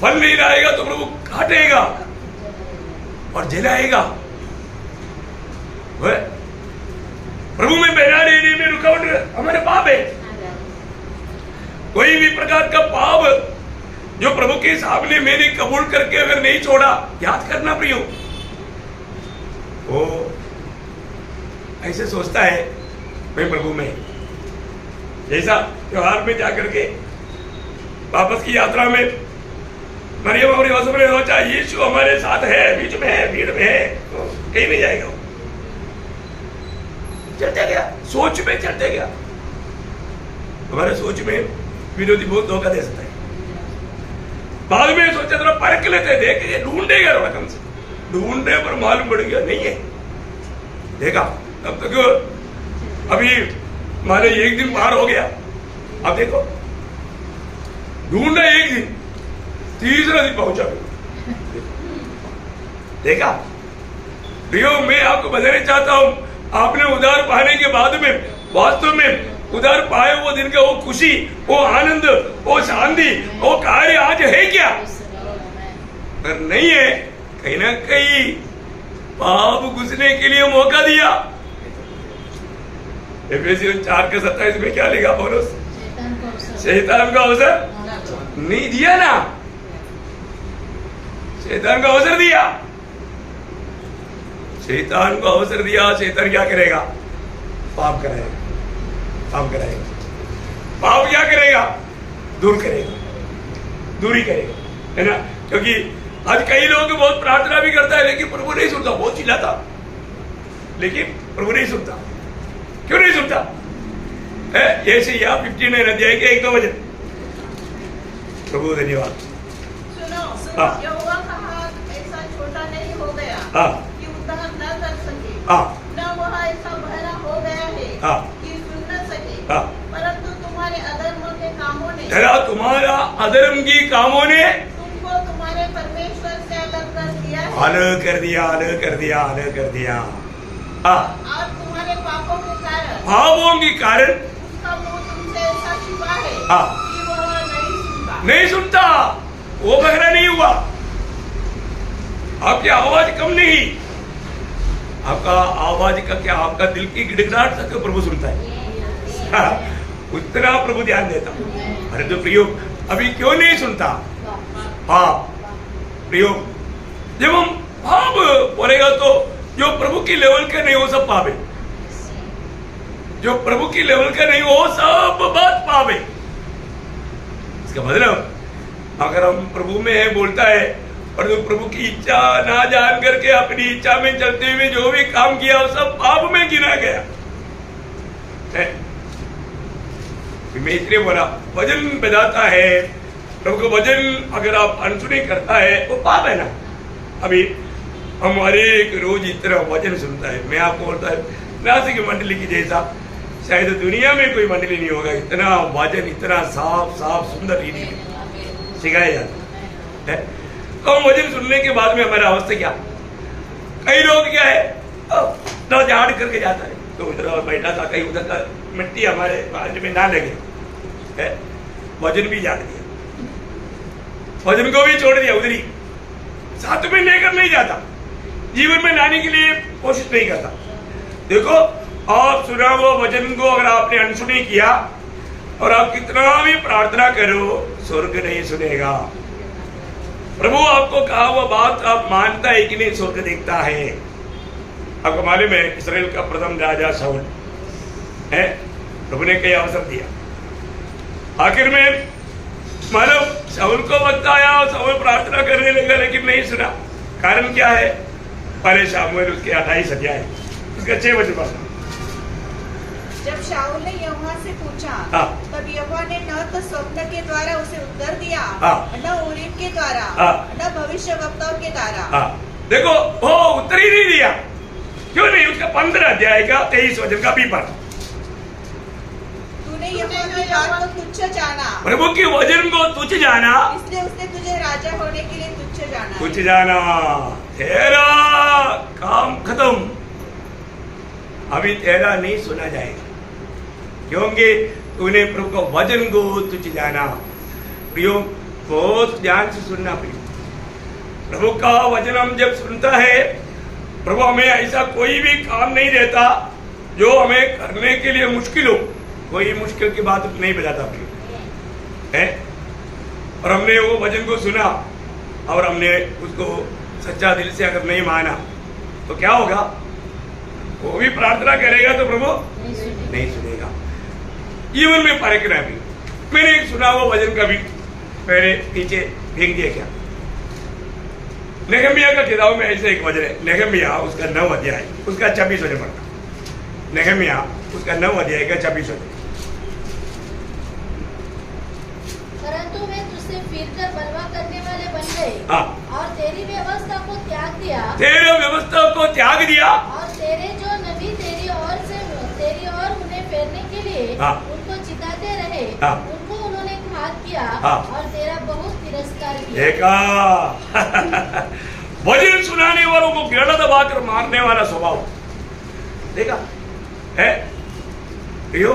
फल नहीं लाएगा तो प्रभु काटेगा और जलाएगा। प्रभु में बना रहने में रुकावट हमारे पाप है। कोई भी प्रकार का पाप जो प्रभु के सामने मैंने कबूल करके अगर नहीं छोड़ा, याद करना प्रियो, वो ऐसे सोचता है मैं प्रभु में, जैसा त्योहार में जाकर के वापस की यात्रा में मरियम और यूसुफ ने सोचा यीशु हमारे साथ है, बीच में है, भीड़ में है, तो कहीं नहीं जाएगा। चलते गया, सोच में चलते गया। हमारे सोच में विरोधी बहुत धोखा दे सकता है। बाद में सोचा थोड़ा परख लेते, देखेंगे, ढूंढेगा थोड़ा, कम से ढूंढने पर मालूम पड़ गया नहीं है। देखा तब तक अभी माने एक दिन पार हो गया, अब देखो ढूंढा एक दिन, तीसरा दिन पहुंचा। देखा प्रियो, मैं आपको बताना चाहता हूं, आपने उधार पाने के बाद में वास्तव में उधार पाए वो दिन का वो खुशी, वो आनंद, वो शांति, वो कार्य आज है क्या? अगर नहीं है, कहीं ना कहीं पाप घुसने के लिए मौका दिया। एफेसियन 4:27 में क्या लिखा पौलुस? शैतान का अवसर नहीं दिया ना, शैतान का अवसर दिया। शैतान को अवसर दिया, शैतान क्या करेगा? पाप कराएगा, पाप कराएगा। पाप क्या करेगा? दूर करेगा, दूरी करेगा, है ना? क्योंकि आज कई लोग बहुत प्रार्थना भी करता है लेकिन प्रभु नहीं सुनता, बहुत चिल्लाता लेकिन प्रभु नहीं सुनता। क्यों नहीं सुनता? यशायाह 59 अध्याय के 1-2 वचन। प्रभु धन्यवाद। सुनो, यहोवा का हाथ ऐसा छोटा नहीं हो गया कि उद्धार न कर सके, न वह ऐसा बहरा हो गया है कि सुन न सके, परंतु तुम्हारे अधर्म के कामों ने, तुम्हारा अधर्म की कामों ने तुमको तुम्हारे परमेश्वर से अलग कर दिया है, अलग कर दिया, अलग कर दिया, अलग कर दिया। और तुम्हारे पापों के कारण, पापों के कारण उसका मुंह तुमसे ऐसा छिपा है कि वह नहीं सुनता। नहीं सुनता, वो बहरा नहीं हुआ, आपकी आवाज कम नहीं, आपका आवाज का क्या, आपका दिल की गिड़गिड़ाहट तक प्रभु सुनता है। उतना प्रभु ध्यान देता। अरे तो प्रियो, अभी क्यों नहीं सुनता? पाप प्रियो, जब हम पाप बोलेगा तो जो प्रभु की लेवल का नहीं वो सब पाप है, जो प्रभु की लेवल का नहीं वो सब बात पाप है। इसका मतलब अगर हम प्रभु में है बोलता है और जो प्रभु की इच्छा ना जान करके अपनी इच्छा में चलते हुए जो भी काम किया वो सब पाप में गिना गया है। मैं इसलिए बोला वजन बजाता है, प्रभु को वजन अगर आप अनसुनी करता है वो पाप है ना। अभी हमारे एक रोज इतना वचन सुनता है, मैं आपको बोलता है नासिक मंडली की जैसा शायद दुनिया में कोई मंडली नहीं होगा, इतना वचन इतना साफ साफ सुंदर रीति में सिखाया जाता है। तो वचन सुनने के बाद में हमारा अवस्था क्या? कई लोग क्या है तो झाड़ करके जाता है, तो उधर बैठा था, कहीं उधर का मिट्टी हमारे बाज में ना लगे है, वजन भी झाड़ दिया, वजन को भी छोड़ दिया, उधर ही साथ में लेकर नहीं जाता, जीवन में लाने के लिए कोशिश नहीं करता। देखो आप सुना वो वचन को अगर आपने अनसुनी किया और आप कितना भी प्रार्थना करो, स्वर्ग नहीं सुनेगा। प्रभु आपको कहा वो बात आप मानता है कि नहीं? स्वर्ग देखता है। आपको मालूम है इस्राएल का प्रथम राजा शाऊल है, प्रभु ने कई अवसर दिया, आखिर में मालूम शाऊल को वक्त आया और शाऊल प्रार्थना करने लगा, लेकिन नहीं सुना। कारण क्या है? पहले शामुएल उसके 28 अध्याय उसका 6 वचन पढ़ा। जब शाऊल ने यहोवा से पूछा, तब यहोवा ने न तो स्वप्न के द्वारा उसे उत्तर दिया, न उरीम के द्वारा, न भविष्यवक्ताओं के द्वारा। देखो वो उत्तर ही नहीं दिया, क्यों नहीं? उसका 15 अध्याय का 23 वचन का भी पढ़। तूने यहोवा की बात को तुच्छ जाना, प्रभु के वचन को तुच्छ जाना, इसलिए उसने तुझे राजा होने के लिए तुच्छ जाना। तुच्छ जाना, तेरा काम खत्म, अभी तेरा नहीं सुना जाएगा, क्योंकि तूने प्रभु का वचन को तुच्छ जाना। प्रियो बहुत ध्यान से सुनना प्रियो, प्रभु का वचन हम जब सुनता है, प्रभु हमें ऐसा कोई भी काम नहीं देता जो हमें करने के लिए मुश्किल हो, कोई मुश्किल की बात नहीं बताता प्रियो है। और हमने वो वचन को सुना और हमने उसको सच्चा दिल से अगर नहीं माना तो क्या होगा? वो भी प्रार्थना करेगा तो प्रभु नहीं सुनेगा। जीवन में फर्क ना भी, मैंने एक सुना हुआ वचन का भी मेरे नीचे फेंक दिया क्या? नेहमिया का किताब में ऐसे एक वचन है, नेहमिया उसका 9 अध्याय उसका 26 वचन पढ़ना। नेहमिया उसका 9 अध्याय का 26 वचन। परंतु वे तुझसे फिरकर बलवा करने वाले बन गए, और तेरी व्यवस्था को त्याग दिया, तेरे व्यवस्था को त्याग दिया, और तेरे जो नबी तेरी ओर उन्हें फेरने के लिए उनको चिताते रहे, उनको उन्होंने घात किया, और तेरा बहुत तिरस्कार किया। देखा वचन सुनाने वालों को गिरना दबाकर मारने वाला स्वभाव देखा है। प्रियो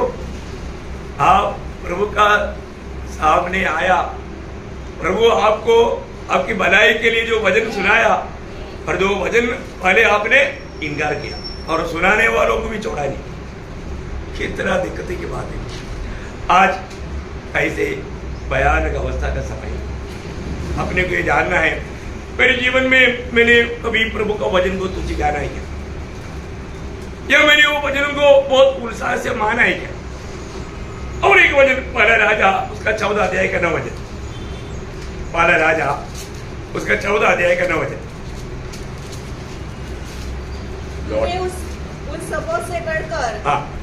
आप प्रभु का सामने आया, प्रभु आपको आपकी भलाई के लिए जो वचन सुनाया, और जो वचन पहले आपने इनकार किया और सुनाने वालों को भी छोड़ा नहीं, कितना दिक्कत की बात है। आज ऐसे भयानक अवस्था का समय अपने को ये जानना है, मेरे जीवन में मैंने कभी प्रभु का वचन को तुझे जाना है क्या, या मैंने वो वचन को बहुत उत्साह से माना है क्या? और एक वचन पहला राजा उसका 14 अध्याय का 9 वचन, पहला राजा उसका 14 अध्याय का 9 वचन। तूने उन सबों से बढ़कर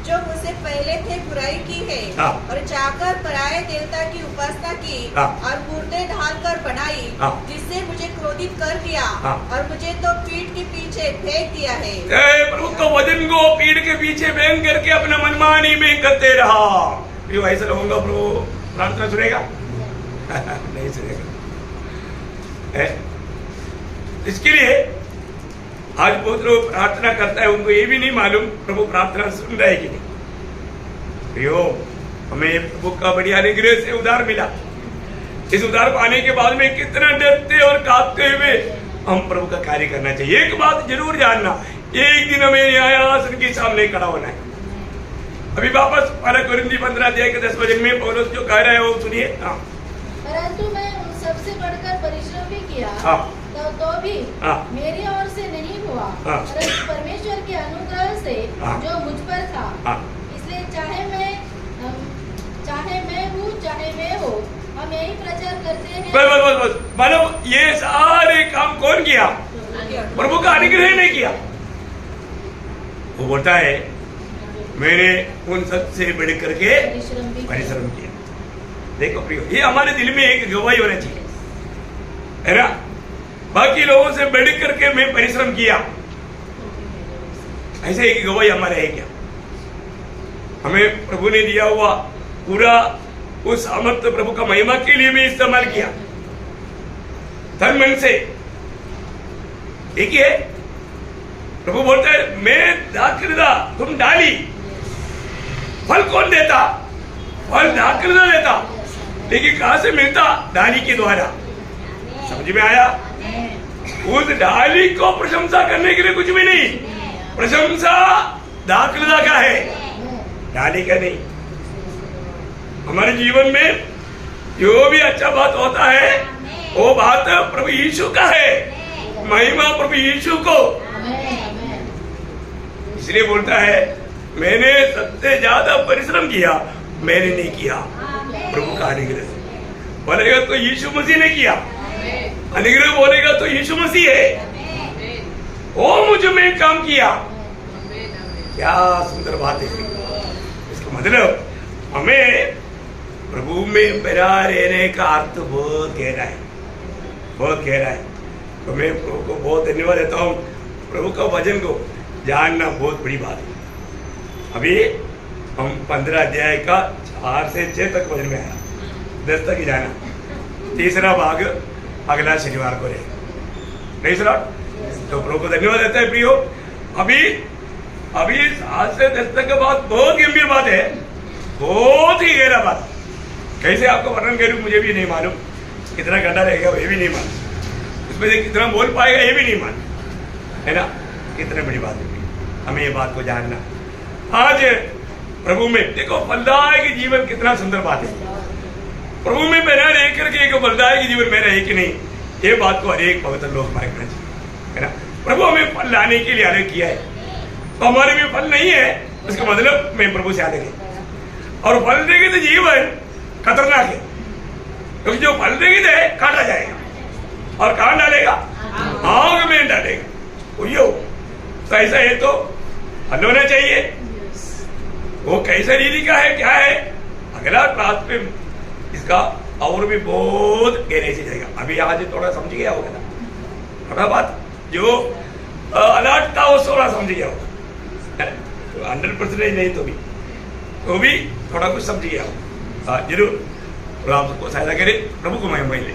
जो मुझसे पहले थे बुराई की है, और जाकर पराये देवता की उपासना की, और मूर्तें ढालकर बनाई, जिससे मुझे क्रोधित कर दिया, और मुझे तो पीठ के पीछे फेंक दिया है। प्रभु का वचन को पीठ के पीछे फेंक करके अपना मनमानी में करते रहा। ऐसा रहूंगा प्रभु प्रार्थना सुनेगा? नहीं सुनेगा। इसके लिए आज बहुत लोग प्रार्थना करता है, उनको ये भी नहीं मालूम प्रभु प्रार्थना सुन रहा है कि नहीं। प्रियो हमें प्रभु का बढ़िया अनुग्रह से उद्धार मिला, इस उद्धार पाने के बाद में कितना डरते और कांपते हुए हम प्रभु का कार्य करना चाहिए। एक बात जरूर जानना, एक दिन हमें न्यायासन के सामने खड़ा होना है। अभी वापस 1 कोरिन्थी 15 अध्याय के 10 वचन में पौलुस जो कह रहा है वो सुनिए। परंतु मैं उन सबसे बढ़कर परिश्रम भी किया, तो भी मेरी ओर से नहीं हुआ, परंतु परमेश्वर के अनुग्रह से जो मुझ पर था। इसलिए चाहे मैं हूँ चाहे वे हो, हम यही प्रचार करते हैं। बस मतलब ये सारे काम कौन किया? प्रभु का अनुग्रह ने किया। वो बोलता है मैंने उन सबसे बढ़ करके परिश्रम किया। देखो प्रियो, ये हमारे दिल में एक गवाही होना चाहिए, है ना? बाकी लोगों से बढ़ करके मैं परिश्रम किया, ऐसे एक गवाही हमारे है क्या? हमें प्रभु ने दिया हुआ पूरा उस सामर्थ्य प्रभु का महिमा के लिए भी इस्तेमाल किया। तन मन से। देखिए प्रभु बोलता है मैं दाखिलदा, तुम डाली, फल कौन देता? फल दाखिलदा देता, लेकिन कहां से मिलता? डाली के द्वारा। समझ में आया? उस डाली को प्रशंसा करने के लिए कुछ भी नहीं, प्रशंसा दाखिलदा का है, डाली का नहीं। हमारे जीवन में जो भी अच्छा बात होता है वो बात प्रभु यीशु का है, महिमा प्रभु यीशु को। इसलिए बोलता है मैंने सबसे ज्यादा परिश्रम किया, मैंने नहीं किया, प्रभु का अनुग्रह से। बोलेगा तो यीशु मसीह ने किया, अनुग्रह बोलेगा तो यीशु मसीह है, वो मुझ में काम किया। क्या सुंदर बात है। इसका मतलब हमें प्रभु में बना रहने का अर्थ बहुत गहरा है, बहुत गहरा है। तो मैं प्रभु को बहुत धन्यवाद देता हूँ। प्रभु का वचन को जानना बहुत बड़ी बात है। अभी हम 15 अध्याय का 4 से 6 तक वचन में आया, 10 तक ही जाना। तीसरा भाग अगला शनिवार को रहेगा, नहीं सुना? तो प्रभु को धन्यवाद देता है प्रियो। अभी 7 से 10 तक का बात बहुत गंभीर बात है, बहुत ही गहरा बात। कैसे आपको वर्णन करूं मुझे भी नहीं मालूम, कितना घंटा रहेगा ये भी नहीं मालूम, उसमें से कितना बोल पाएगा ये भी नहीं मालूम, है ना? कितनी बड़ी बात है, हमें ये बात को जानना। आज प्रभु में देखो फलदायक जीवन कितना सुंदर बात है। प्रभु में बना रह करके एक फलदायक जीवन में रहे कि नहीं, ये बात को हर एक पवित्र लोग मानना चाहिए, है ना? प्रभु हमें फल लाने के लिए अलग किया है, तो हमारे में फल नहीं है उसका मतलब मैं प्रभु से अलग है। और फल देंगे तो जीवन खतरनाक है, क्योंकि जो फल देंगे काटा जाएगा और कहां डालेगा? आग में डालेगा। तो ऐसा है तो फल होना चाहिए। वो कैसा रीति का है, क्या है, अगला क्लास पे इसका और भी बहुत गहरे से जाएगा। अभी आज थोड़ा समझ गया होगा ना, थोड़ा बात जो अलर्ट था वो थोड़ा समझ गया होगा, 100% नहीं तो भी थोड़ा कुछ समझ गया होगा। जरूर प्रभु आपको सहायता करे, प्रभु को महिमा ले।